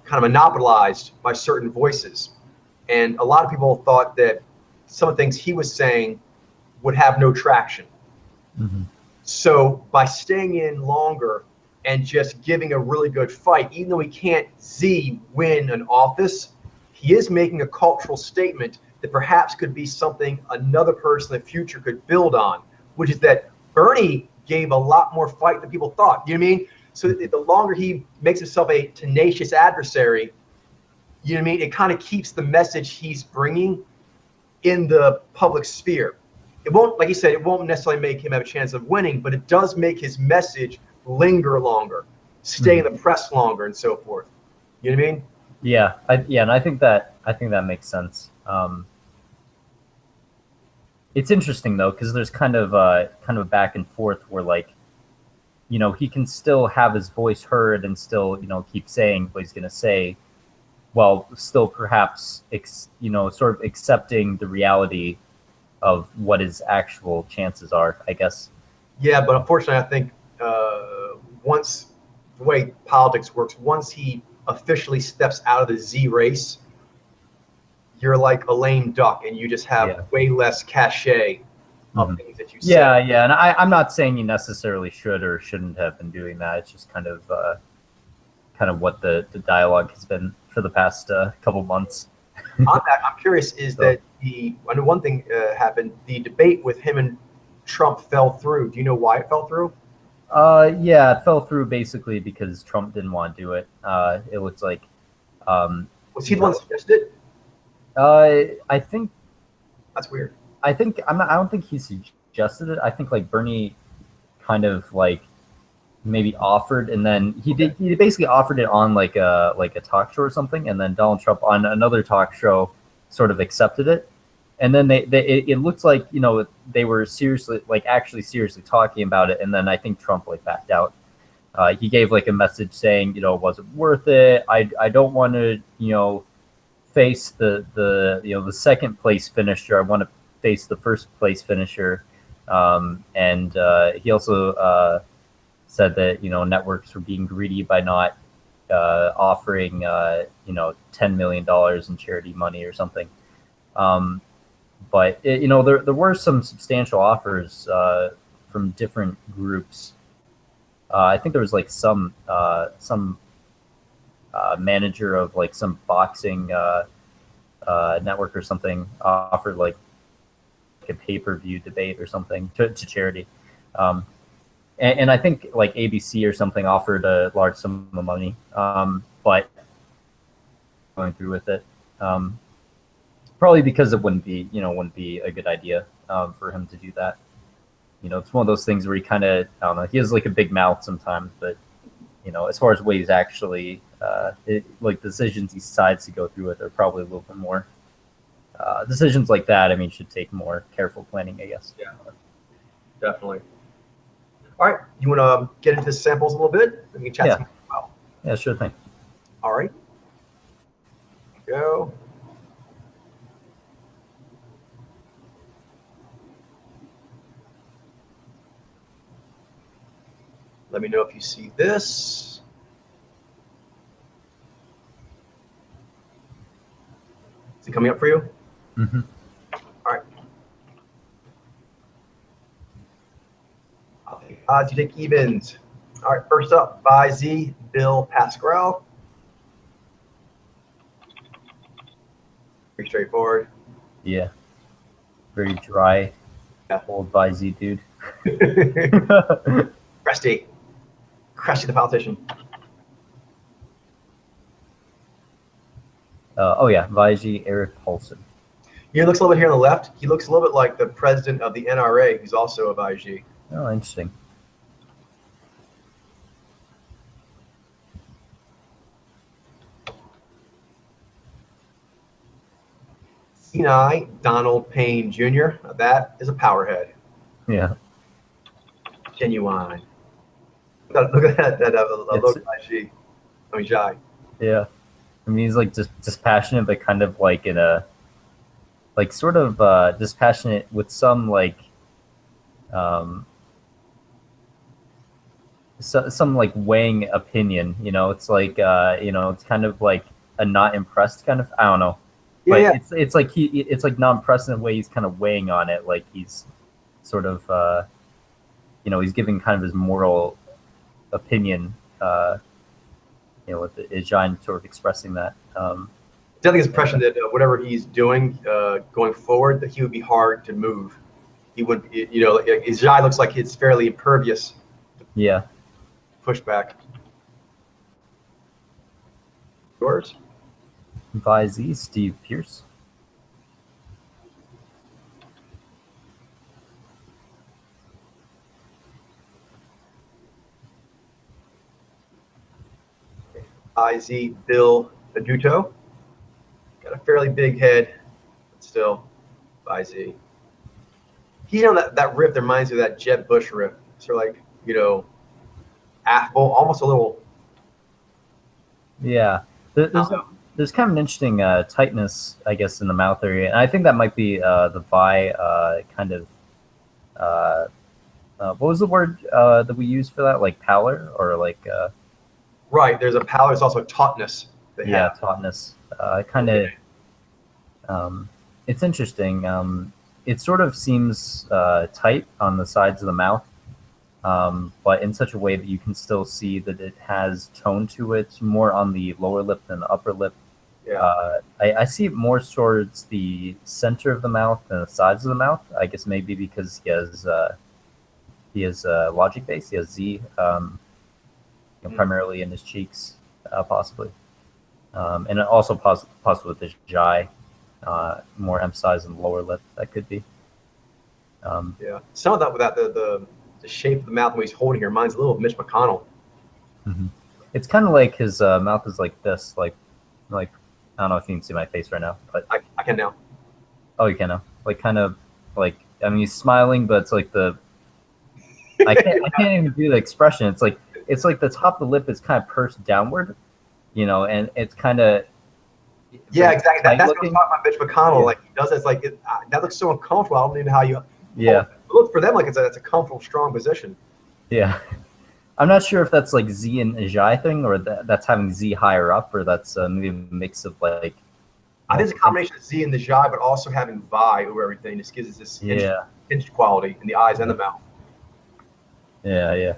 kind of monopolized by certain voices. And a lot of people thought that some of the things he was saying would have no traction. So by staying in longer and just giving a really good fight, even though he can't win an office, he is making a cultural statement that perhaps could be something another person in the future could build on, which is that Bernie gave a lot more fight than people thought. You know what I mean? So the longer he makes himself a tenacious adversary, you know what I mean? It kind of keeps the message he's bringing in the public sphere. It won't, like you said, it won't necessarily make him have a chance of winning, but it does make his message linger longer, stay in the press longer, and so forth. You know what I mean? Yeah, and I think that makes sense. It's interesting though, because there's kind of a back and forth where, like, you know, he can still have his voice heard and still, you know, keep saying what he's going to say, while still perhaps, you know, sort of accepting the reality of what his actual chances are, I guess. Yeah, but unfortunately, I think once the way politics works, once he officially steps out of the Z race, you're like a lame duck, and you just have way less cachet of things that you say. Yeah, and I'm not saying you necessarily should or shouldn't have been doing that. It's just kind of what the dialogue has been for the past couple months. On that, I'm curious, that I know one thing happened. The debate with him and Trump fell through. Do you know why it fell through? Yeah, it fell through basically because Trump didn't want to do it. It looks like. Was he the one that suggested it? I think. That's weird. I don't think he suggested it. I think like Bernie kind of like maybe offered, and then he basically offered it on like a talk show or something, and then Donald Trump on another talk show sort of accepted it, and then it looks like, you know, they were actually seriously talking about it, and then I think Trump like backed out. He gave like a message saying, you know, it wasn't worth it. I don't want to, you know, face the second place finisher. I want to face the first place finisher, and he also said that, you know, networks were being greedy by not offering you know, $10 million in charity money or something. But you know, there were some substantial offers from different groups. I think there was like some manager of like some boxing network or something offered like a pay-per-view debate or something to charity. And I think like ABC or something offered a large sum of money, but going through with it, probably because it wouldn't be a good idea for him to do that. You know, it's one of those things where he kind of, I don't know, he has like a big mouth sometimes, but, you know, as far as what he's actually, like decisions he decides to go through with are probably a little bit more. Decisions like that, I mean, should take more careful planning, I guess. Yeah, definitely. All right, you want to get into the samples a little bit? We can chat some about. Yeah, sure thing. All right. Go. Let me know if you see this. Is it coming up for you? Mm-hmm. All right. I'll take odds, you take evens. All right, first up, by Z, Bill Pascrell. Pretty straightforward. Yeah. Very dry. Yeah. Old by Z dude. Crusty. Crusty the politician. Oh yeah, Vijay Eric Paulson. He looks a little bit here on the left. He looks a little bit like the president of the NRA, who's also a Vijay. Oh, interesting. Sinai Donald Payne Jr. Now that is a powerhead. Yeah. Genuine. Look at that look Vijay. I mean, Jai. Yeah. I mean, he's like just dispassionate, but kind of like in a, like sort of dispassionate with some like, some like weighing opinion. You know, it's like you know, it's kind of like a not impressed kind of. I don't know. But Yeah. It's like it's like not impressed in a way he's kind of weighing on it. Like he's sort of you know, he's giving kind of his moral opinion. You know, with Ajahn sort of expressing that. Definitely his impression that whatever he's doing going forward, that he would be hard to move. He would, you know, his eye looks like it's fairly impervious. Yeah. Pushback. Yours? Visey, Steve Pierce. IZ, Bill Aduto. Got a fairly big head, but still, IZ. He's on that riff that reminds me of that Jeb Bush riff. Sort of like, affable, almost a little. Yeah. There's kind of an interesting tightness, I guess, in the mouth area. And I think that might be the Vi kind of, what was the word that we used for that? Like pallor or like... Right, there's a pallor, there's also tautness. Tautness. Kind of, it's interesting. It sort of seems tight on the sides of the mouth, but in such a way that you can still see that it has tone to it, more on the lower lip than the upper lip. Yeah. I see it more towards the center of the mouth than the sides of the mouth. I guess maybe because he has logic base. He has Z, primarily in his cheeks, possibly, and also possibly with his jai, more emphasized in the lower lip. That could be. Yeah, some of that without the shape of the mouth when he's holding here reminds a little of Mitch McConnell. Mm-hmm. It's kind of like his mouth is like this, like I don't know if you can see my face right now, but I can now. Oh, you can now. Like kind of like, I mean, he's smiling, but it's like I can't even do the expression. It's like the top of the lip is kind of pursed downward, and it's kind of. Yeah, exactly. That's what I'm talking about, Mitch McConnell. Yeah. Like he does this, like that looks so uncomfortable. I don't even know how you. Yeah. It looks for them like it's a comfortable, strong position. Yeah. I'm not sure if that's like Z and Jai thing, or that's having Z higher up, or that's maybe a mix of like. I think it's a combination of Z and the Jai, but also having Vi over everything. This gives us this hinged quality in the eyes and the mouth. Yeah.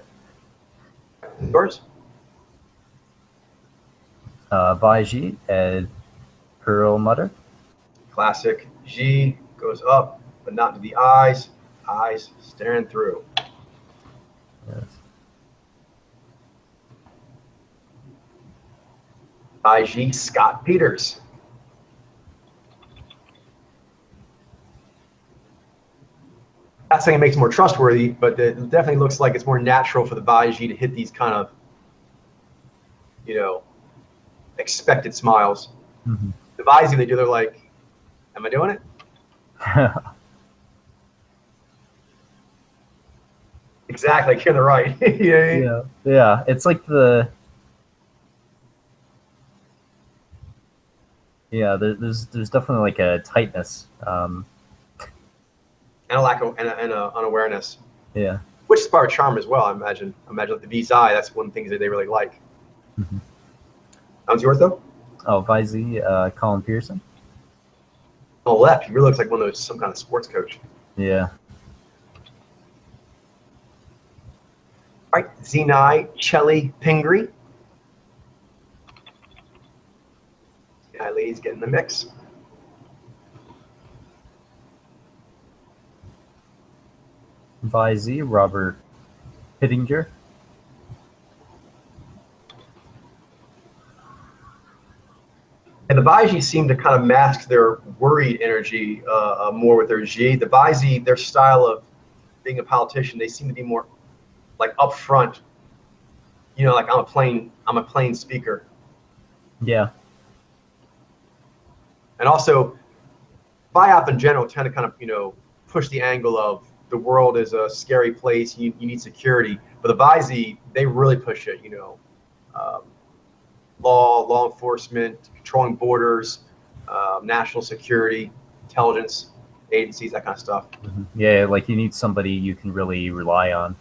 Yours? Vaiji, Ed Perlmutter. Classic. G goes up, but not to the eyes. Eyes staring through. Yes. IG Scott Peters. Not saying it makes it more trustworthy, but it definitely looks like it's more natural for the Baiji to hit these kind of, expected smiles. Mm-hmm. The Baiji, they're like, am I doing it? Exactly, like you're the right. Yeah. It's like there's definitely like a tightness. And a lack of and an unawareness. Yeah. Which is part of charm as well, I imagine. Like the V's eye, that's one of the things that they really like. Mm-hmm. How's yours though? Oh, Visey, Colin Pearson. On the left, he really looks like one of those, some kind of sports coach. Yeah. All right, Zenai Chelly Pingree. Yeah, ladies, get in the mix. Visey, Robert Pittinger. And the Baiji seem to kind of mask their worried energy more with their G. The Baiji, their style of being a politician, they seem to be more like upfront. Like I'm a plain speaker. Yeah. And also, BIOP in general tend to kind of, push the angle of the world is a scary place. You need security. But the Baiji, they really push it, law enforcement, controlling borders, national security, intelligence agencies, that kind of stuff. Mm-hmm. Yeah, like you need somebody you can really rely on.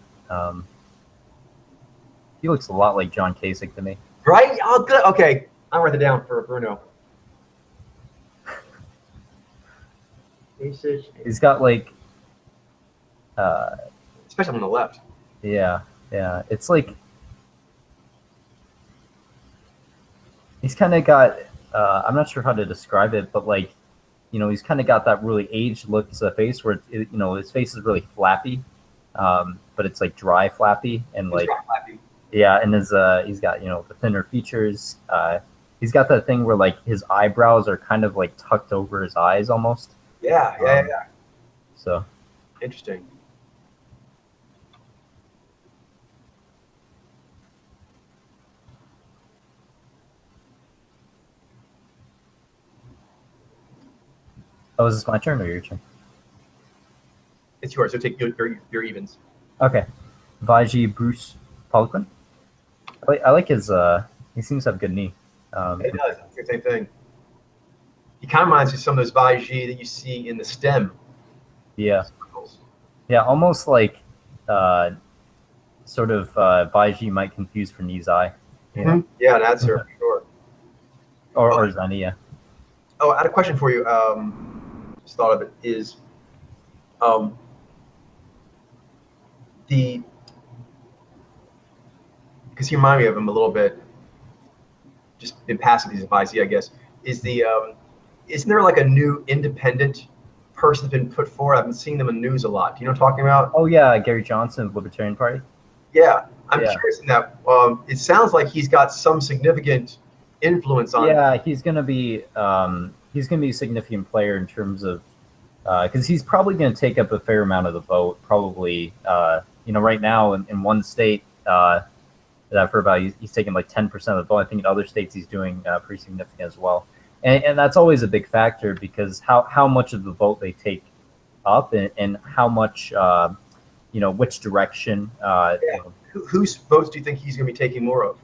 He looks a lot like John Kasich to me. Right? Oh, good. Okay, I'll write it down for Bruno. He's got like, especially on the left. Yeah. It's like he's kind of got. I'm not sure how to describe it, but like, he's kind of got that really aged look to the face where his face is really flappy, but it's like dry flappy and like. Dry flappy. Yeah, and he's got the thinner features. he's got that thing where like his eyebrows are kind of like tucked over his eyes almost. Yeah. So Interesting. oh, is this my turn or your turn? It's yours. So take your evens. Okay. Vaji Bruce Poliquin. I like his he seems to have good knee. It does. It's the same thing. He kind of reminds me of some of those Baiji that you see in the stem. Yeah. Circles. Yeah, almost like sort of Baiji might confuse for Nizai. You know? Yeah, that's her for sure. Or Zani, yeah. Oh, I had a question for you. Just thought of it is the because you remind me of him a little bit. Just in passing these advice, I guess is the isn't there like a new independent person that's been put forward? I've been seeing them in the news a lot. Do you know what I'm talking about? Oh yeah, Gary Johnson of the Libertarian Party. Yeah, I'm Yeah. curious in that. It sounds like he's got some significant influence on. Yeah, he's gonna be a significant player in terms of because he's probably going to take up a fair amount of the vote. Probably, right now in one state that I've heard about, he's taking like 10% of the vote. I think in other states he's doing pretty significant as well. And that's always a big factor because how much of the vote they take up and how much, which direction. Whose votes do you think he's going to be taking more of?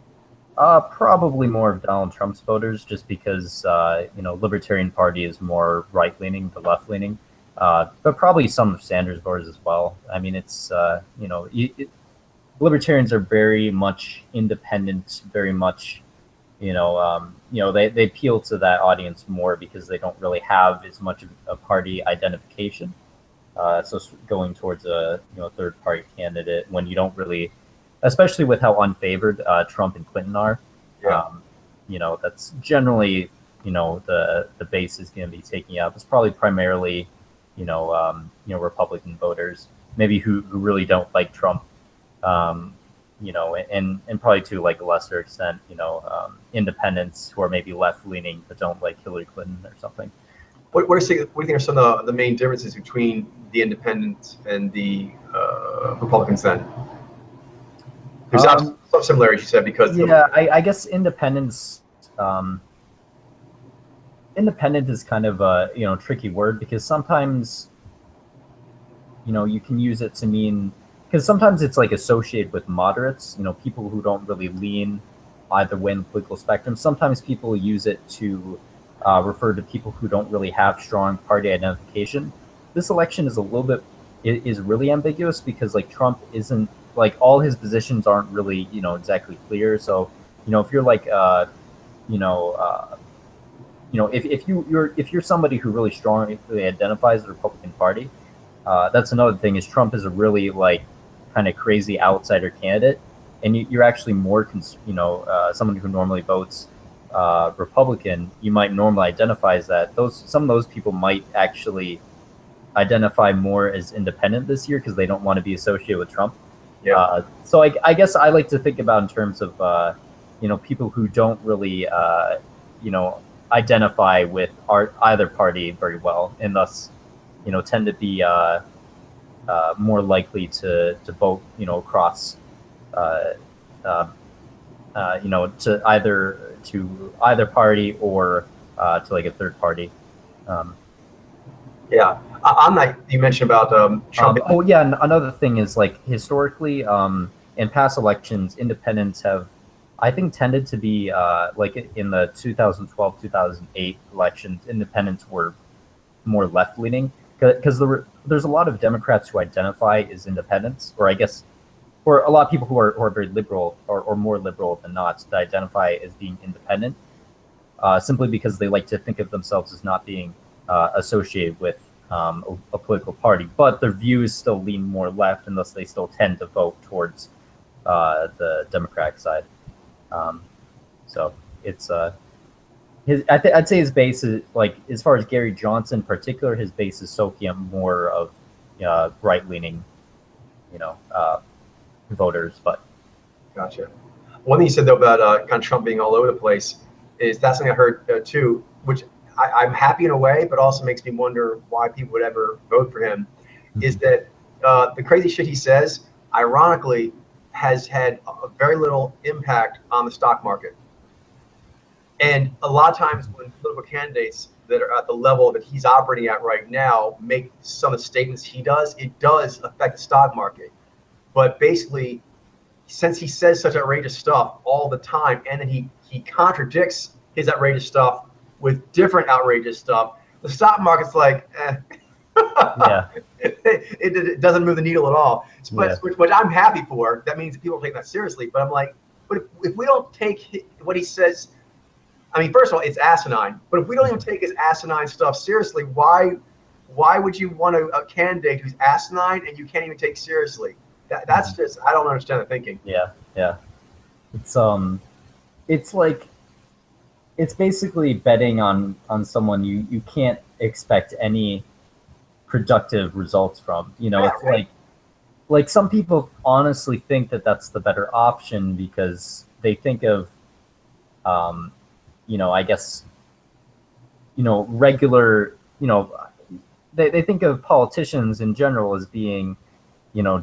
Probably more of Donald Trump's voters, just because Libertarian Party is more right leaning to left leaning, but probably some of Sanders voters as well. I mean, it's Libertarians are very much independent, very much they appeal to that audience more because they don't really have as much of a party identification. So going towards a third party candidate when you don't really. Especially with how unfavored Trump and Clinton are, that's generally the base is going to be taking up. It's probably primarily Republican voters, maybe who really don't like Trump, and probably to like a lesser extent, independents who are maybe left leaning but don't like Hillary Clinton or something. What do you think are some of the main differences between the independents and the Republicans then? There's some similarities, you said, because I guess independent is kind of a tricky word because sometimes you can use it to mean because sometimes it's like associated with moderates, people who don't really lean either way in the political spectrum. Sometimes people use it to refer to people who don't really have strong party identification. This election is is really ambiguous because like Trump isn't. Like all his positions aren't really, exactly clear. So, if you're like, if you're somebody who really strongly identifies the Republican Party, that's another thing is Trump is a really like kind of crazy outsider candidate, and you're actually more, someone who normally votes Republican, you might normally identify as that. Some of those people might actually identify more as independent this year because they don't want to be associated with Trump. Yeah. So I guess I like to think about in terms of people who don't really identify with either party very well, and thus tend to be more likely to vote across to either party or to like a third party. Yeah. On that, you mentioned about Trump. Another thing is like historically, in past elections, independents have, I think, tended to be like in the 2012-2008 elections, independents were more left leaning because there's a lot of Democrats who identify as independents, or I guess, or a lot of people who are very liberal or more liberal than not that identify as being independent, simply because they like to think of themselves as not being associated with a political party, but their views still lean more left, and thus they still tend to vote towards the Democratic side. So it's I'd say his base is like, as far as Gary Johnson in particular, his base is soaking up more of right leaning, voters. But gotcha. One thing you said though about kind of Trump being all over the place is that's something I heard too, which I'm happy in a way, but also makes me wonder why people would ever vote for him. Is that the crazy shit he says, ironically, has had a very little impact on the stock market. And a lot of times when political candidates that are at the level that he's operating at right now make some of the statements he does, it does affect the stock market. But basically, since he says such outrageous stuff all the time, and then he contradicts his outrageous stuff with different outrageous stuff, the stock market's like, eh. Yeah. It doesn't move the needle at all. Yeah. Which I'm happy for. That means people take that seriously. But I'm like, but if we don't take what he says, I mean, first of all, it's asinine. But if we don't even take his asinine stuff seriously, why would you want a candidate who's asinine and you can't even take seriously? That's just, I don't understand the thinking. Yeah. It's like, it's basically betting on someone you can't expect any productive results from. Yeah, it's like some people honestly think that that's the better option because they think of, I guess, regular, they think of politicians in general as being,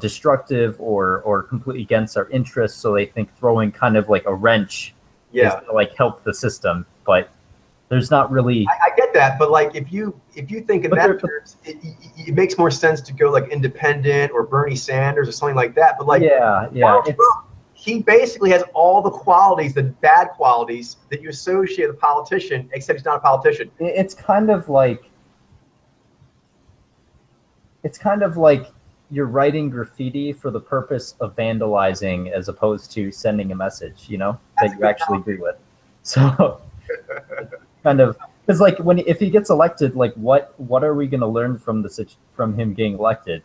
destructive or completely against our interests. So they think throwing kind of like a wrench is to like help the system, but there's not really. I get that, but like if you think in that terms, it makes more sense to go like independent or Bernie Sanders or something like that. But like Donald Trump, he basically has all the qualities, the bad qualities that you associate with a politician, except he's not a politician. It's kind of like you're writing graffiti for the purpose of vandalizing as opposed to sending a message, that you actually agree with. So kind of, because like if he gets elected, like what are we going to learn from him getting elected?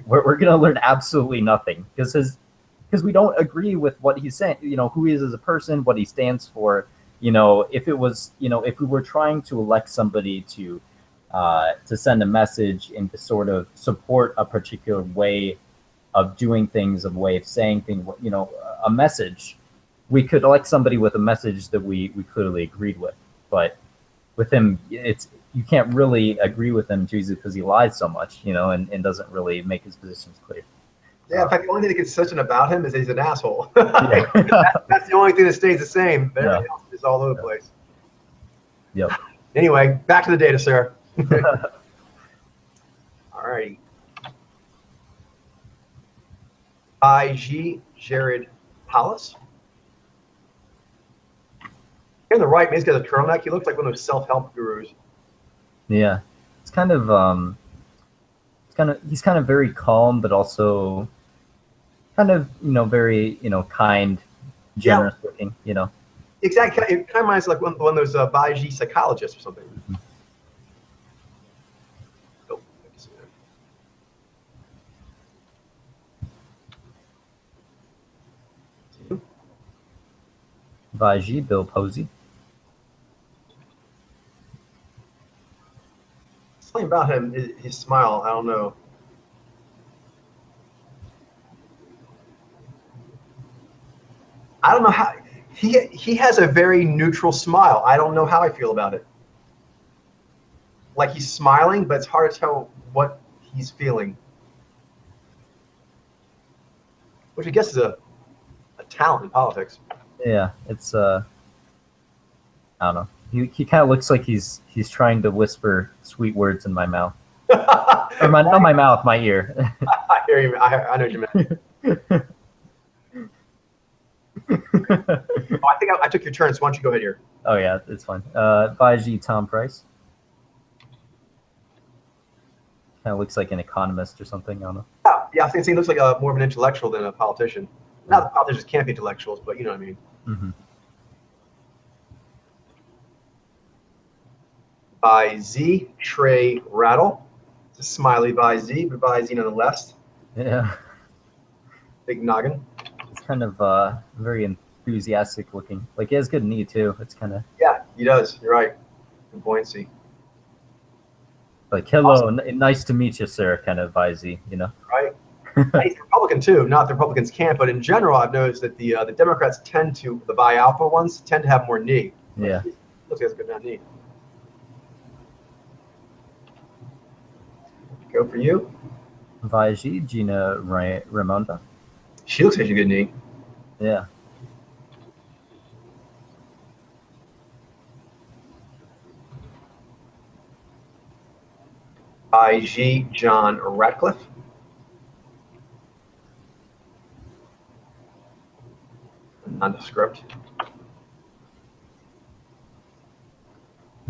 We're going to learn absolutely nothing because we don't agree with what he's saying, who he is as a person, what he stands for. If it was, if we were trying to elect somebody to send a message and to sort of support a particular way of doing things, a way of saying things, a message, we could elect somebody with a message that we clearly agreed with. But with him, you can't really agree with him because he lies so much, and doesn't really make his positions clear. Yeah, in fact, the only thing that's consistent about him is he's an asshole. Yeah. That's the only thing that stays the same. Everything else is all over the place. Yep. Anyway, back to the data, sir. All righty. IG Jared Hollis. Here on the right, he's got a turtleneck. He looks like one of those self-help gurus. Yeah, it's kind of he's kind of very calm, but also kind of very kind, generous looking. Exactly. It kind of reminds like one of those Baiji psychologists or something. Mm-hmm. Oh, I can see that. Baiji, Bill Posey. Something about him, his smile, I don't know. I don't know how he has a very neutral smile. I don't know how I feel about it. Like he's smiling, but it's hard to tell what he's feeling. Which I guess is a talent in politics. Yeah, it's I don't know. He kind of looks like he's trying to whisper sweet words in my mouth. Or not my mouth, my ear. I hear you. I know what you meant. I think I took your turn, so why don't you go ahead here? Oh yeah, it's fine. Baiji Tom Price. Kind of looks like an economist or something. I don't know. Yeah, I think he looks like more of an intellectual than a politician. Not that politicians can't be intellectuals, but you know what I mean. Mm-hmm. By Z, Trey Rattle. It's a smiley by Z, but by Z nonetheless. Yeah. Big noggin. It's kind of very enthusiastic looking. Like he has good knee too. It's kind of. Yeah, he does. You're right. Good buoyancy. Like hello, awesome. Nice to meet you, sir. Kind of by Z, Right. He's a Republican too. Not the Republicans can't, but in general, I've noticed that the Democrats the Bi Alpha ones tend to have more knee. Yeah. Looks like it's a good enough knee. Go for you. Vaiji, Gina Ramonda. She looks like she's a good knee. Yeah. IG John Ratcliffe. Nondescript.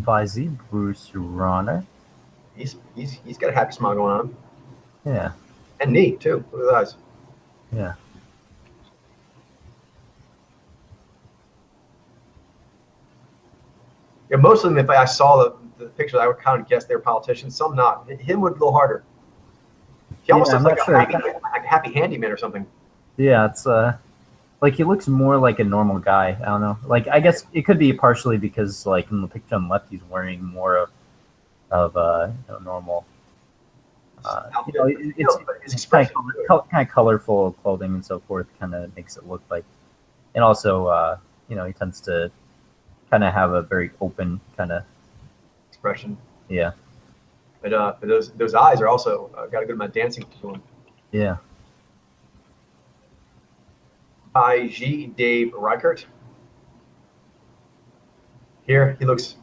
Vaiji, Bruce Ronner. He's got a happy smile going on. Yeah. And knee too. Look at his eyes. Yeah. Yeah, most of them, if I saw the pictures, I would kind of guess they're politicians. Some not. Him would be a little harder. He almost looks like a happy handyman or something. Yeah, it's like he looks more like a normal guy. I don't know. Like I guess it could be partially because like in the picture on the left, he's wearing more of normal. It's kind of colorful clothing and so forth. Kind of makes it look like, and also he tends to kind of have a very open kind of expression. Yeah. But those eyes are also got a good amount of dancing to them. Yeah. IG Dave Reichert. Here he looks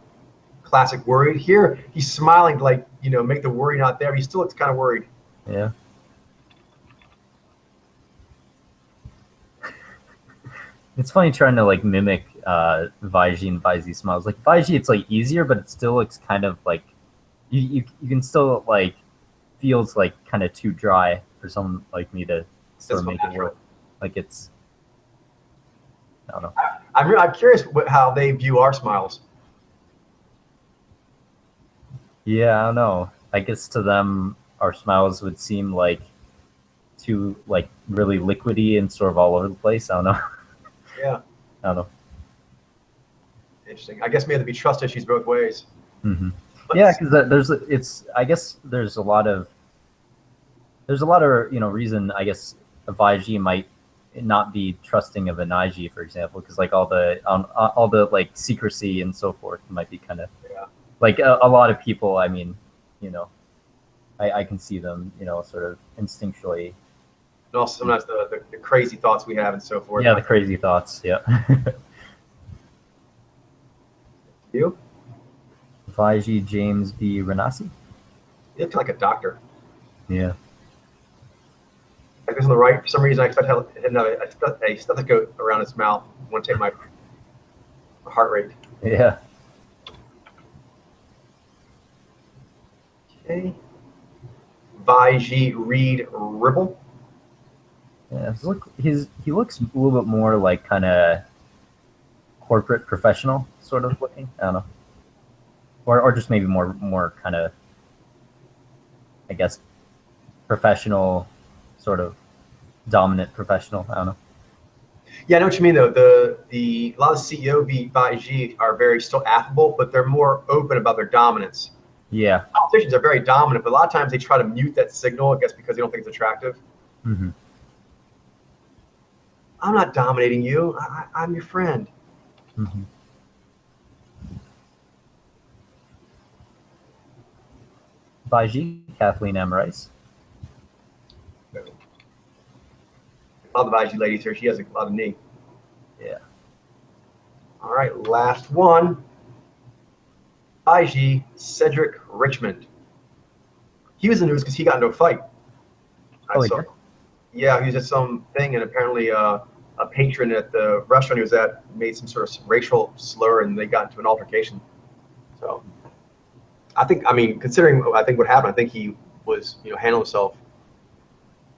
classic worried. Here he's smiling to make the worry not there. He still looks kind of worried. Yeah. It's funny trying to like mimic Vaiji and Vaiji smiles. Like Vaiji, it's like easier, but it still looks kind of like you can still like feels like kind of too dry for someone like me to sort of make it work. Like it's I don't know. I'm curious how they view our smiles. Yeah, I don't know. I guess to them, our smiles would seem like too like really liquidy and sort of all over the place. I don't know. Yeah. I don't know. Interesting. I guess maybe there'd be trust issues both ways. Mm-hmm. Yeah, because I guess there's a lot of reason I guess a Vaiji might not be trusting of an IG, for example, because like all the like secrecy and so forth might be kind of like a lot of people. I mean, I can see them, sort of instinctually. And also sometimes the crazy thoughts we have and so forth. Yeah, the crazy thoughts. Yeah. You? Vaiji James B. Renassi. He looks like a doctor. Yeah. I guess on the right, for some reason, I expect to have a stethoscope around his mouth. I want to take my heart rate. Yeah. Okay. Vaiji Reed Ribble. Yeah, he looks a little bit more like kind of corporate professional sort of looking. I don't know, or just maybe more kind of, I guess, professional, sort of dominant professional. I don't know. Yeah, I know what you mean though. A lot of CEO Vaiji are very still affable, but they're more open about their dominance. Yeah. Politicians are very dominant, but a lot of times they try to mute that signal, I guess, because they don't think it's attractive. Mm-hmm. I'm not dominating you. I'm your friend. Mm-hmm. Vaiji, Kathleen M. Rice. All the Vaiji ladies here, she has a lot of knee. Yeah. All right, last one. IG Cedric Richmond. He was in the news because he got into a fight. Yeah, he was at some thing, and apparently a patron at the restaurant he was at made some sort of racial slur, and they got into an altercation. So, considering what happened, I think he was handled himself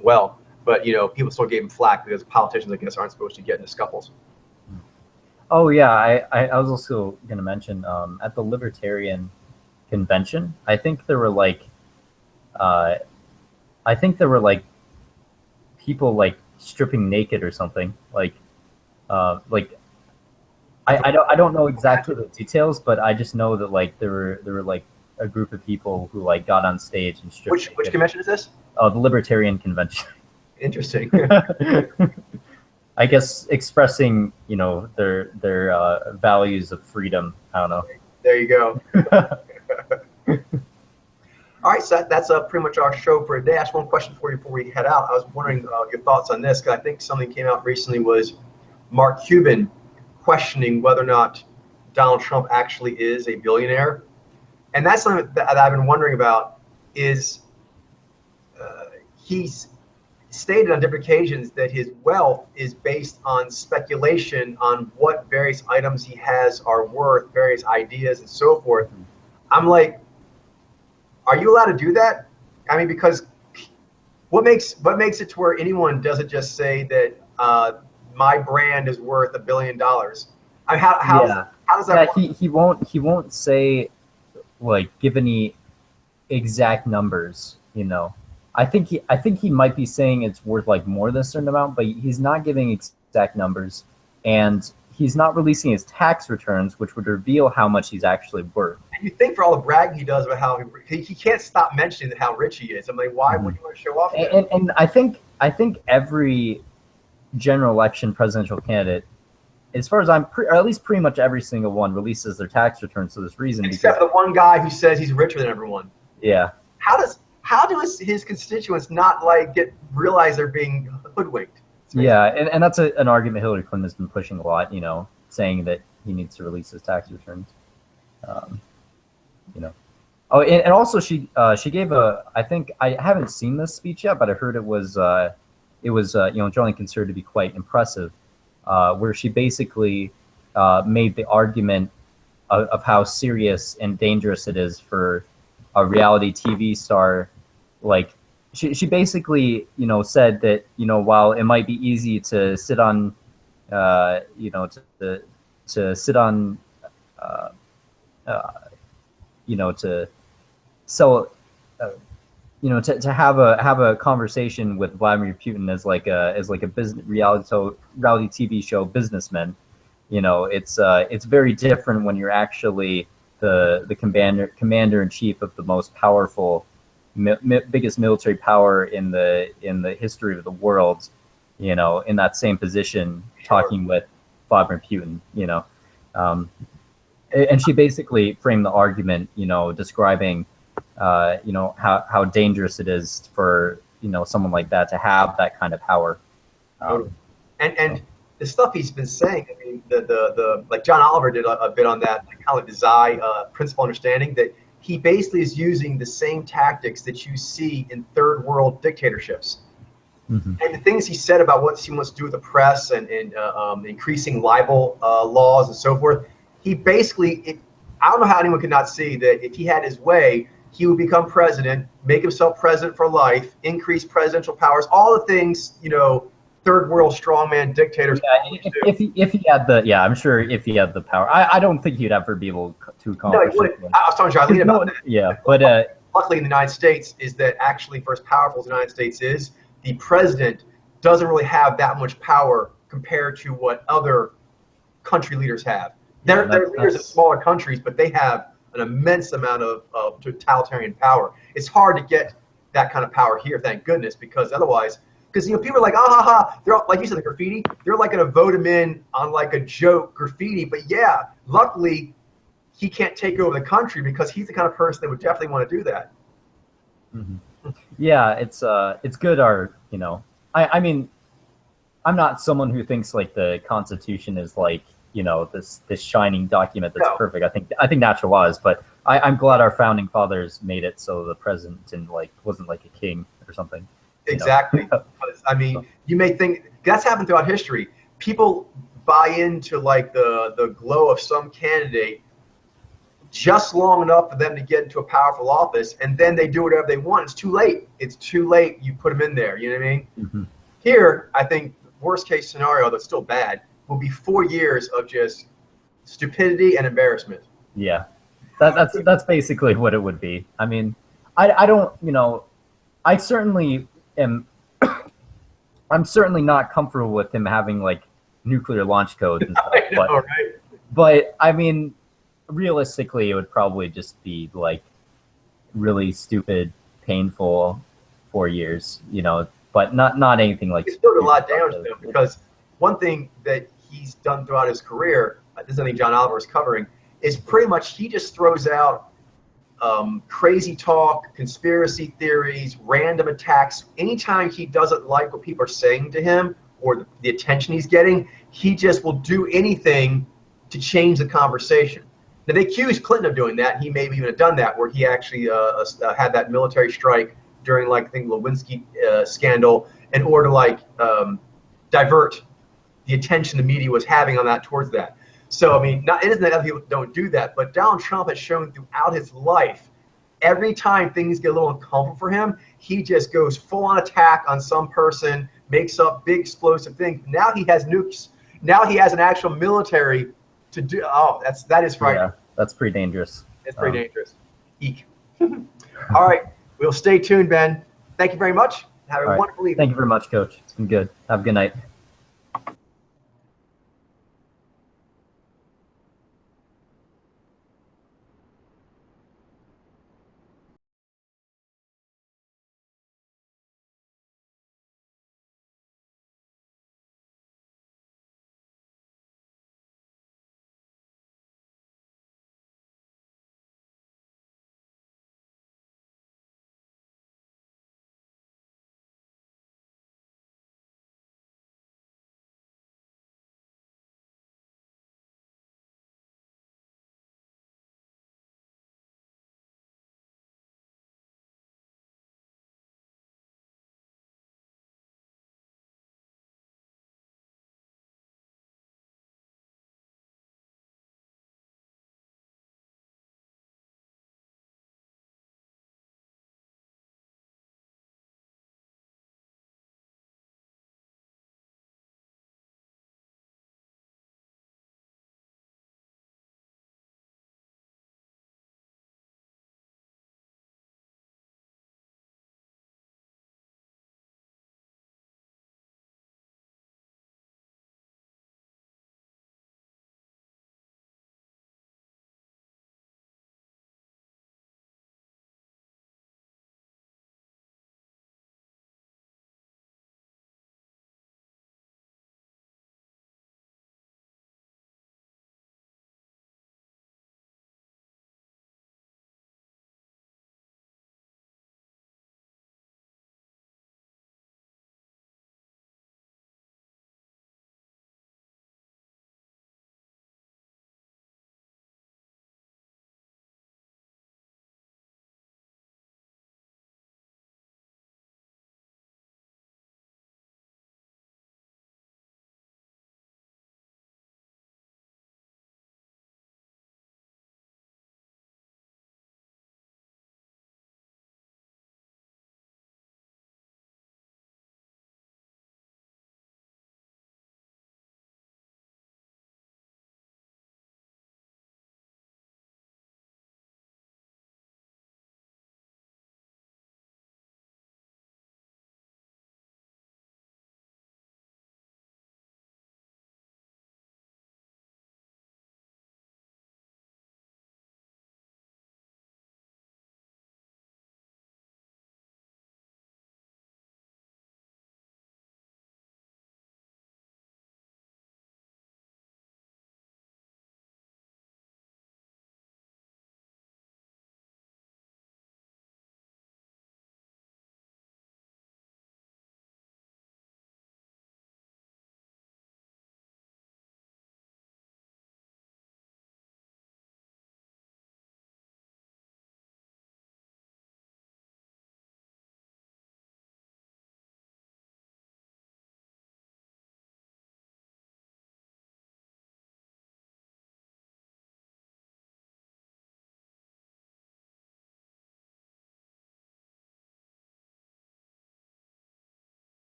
well. But people still gave him flack because politicians, I guess, aren't supposed to get into scuffles. Oh yeah, I was also going to mention at the Libertarian convention, I think there were like people like stripping naked or something. I don't know exactly the details, but I just know that like there were like a group of people who like got on stage and stripped. Which convention is this? Oh, the Libertarian convention. Interesting. I guess expressing, their values of freedom. I don't know. There you go. All right, so that's pretty much our show for today. I just one question for you before we head out. I was wondering your thoughts on this, because I think something came out recently was Mark Cuban questioning whether or not Donald Trump actually is a billionaire. And that's something that I've been wondering about. Is he's stated on different occasions that his wealth is based on speculation on what various items he has are worth, various ideas and so forth. I'm like, are you allowed to do that? I mean, because what makes it to where anyone doesn't just say that my brand is worth $1 billion? I mean, how does that work? He won't say, like, give any exact numbers. I think he might be saying it's worth like more than a certain amount, but he's not giving exact numbers, and he's not releasing his tax returns, which would reveal how much he's actually worth. And you think for all the bragging he does about how he can't stop mentioning how rich he is. I'm like, why would you want to show off that? And I think every general election presidential candidate, as far as or at least pretty much every single one, releases their tax returns for this reason. Except the one guy who says he's richer than everyone. Yeah. How do his constituents not realize they're being hoodwinked? Yeah, and that's an argument Hillary Clinton has been pushing a lot, saying that he needs to release his tax returns. Oh, and also she gave I think I haven't seen this speech yet, but I heard it was generally considered to be quite impressive, where she basically made the argument of how serious and dangerous it is for a reality TV star. Like, she basically, said that, while it might be easy to sit on, to sit on, to sell, to have a conversation with Vladimir Putin as like a business reality TV show businessman, it's very different when you're actually the commander in chief of the most powerful, biggest military power in the history of the world, in that same position, talking with Vladimir Putin, and she basically framed the argument, describing, how dangerous it is for, someone like that to have that kind of power. And the stuff he's been saying, I mean, the like John Oliver did a bit on that, like kind of design principle understanding, that he basically is using the same tactics that you see in third world dictatorships. Mm-hmm. And the things he said about what he wants to do with the press and increasing libel laws and so forth, he basically, I don't know how anyone could not see that if he had his way, he would become president, make himself president for life, increase presidential powers, all the things, third world strongman dictators. Yeah, if he had I'm sure if he had the power, I don't think he'd ever be able to accomplish it. I was talking to Charlene about that. Yeah, but luckily in the United States is that actually for as powerful as the United States is, the president doesn't really have that much power compared to what other country leaders have. They're leaders of smaller countries, but they have an immense amount of totalitarian power. It's hard to get that kind of power here, thank goodness, because otherwise, people are like, they're all, like you said, the graffiti, they're like going to vote him in on like a joke graffiti. But yeah, luckily he can't take over the country because he's the kind of person that would definitely want to do that. Mm-hmm. Yeah, it's good. I mean, I'm not someone who thinks like the Constitution is like, this shining document that's perfect. I think natural law is, but I'm glad our founding fathers made it so the president wasn't like a king or something. Exactly. I mean, you may think that's happened throughout history. People buy into like the glow of some candidate just long enough for them to get into a powerful office, and then they do whatever they want. It's too late. It's too late. You put them in there. You know what I mean? Mm-hmm. Here, I think worst case scenario, that's still bad, will be 4 years of just stupidity and embarrassment. Yeah, that's basically what it would be. I mean, I don't, I certainly am. I'm certainly not comfortable with him having like nuclear launch codes and stuff. I know, right? But I mean, realistically, it would probably just be like really stupid, painful 4 years, but not anything like. It's still a lot of damage though, because one thing that he's done throughout his career, this is something John Oliver is covering, is pretty much he just throws out crazy talk, conspiracy theories, random attacks. Anytime he doesn't like what people are saying to him or the attention he's getting, he just will do anything to change the conversation. Now, they accused Clinton of doing that. He may even have done that, where he actually had that military strike during, like, I think, Lewinsky scandal in order to, like, divert the attention the media was having on that towards that. So, I mean, it isn't that other people don't do that, but Donald Trump has shown throughout his life, every time things get a little uncomfortable for him, he just goes full-on attack on some person, makes up big explosive things. Now he has nukes. Now he has an actual military to do. Oh, that is frightening. Yeah, that's pretty dangerous. It's pretty dangerous. Eek. All right, we'll stay tuned, Ben. Thank you very much. Have a wonderful evening. Thank you very much, Coach. It's been good. Have a good night.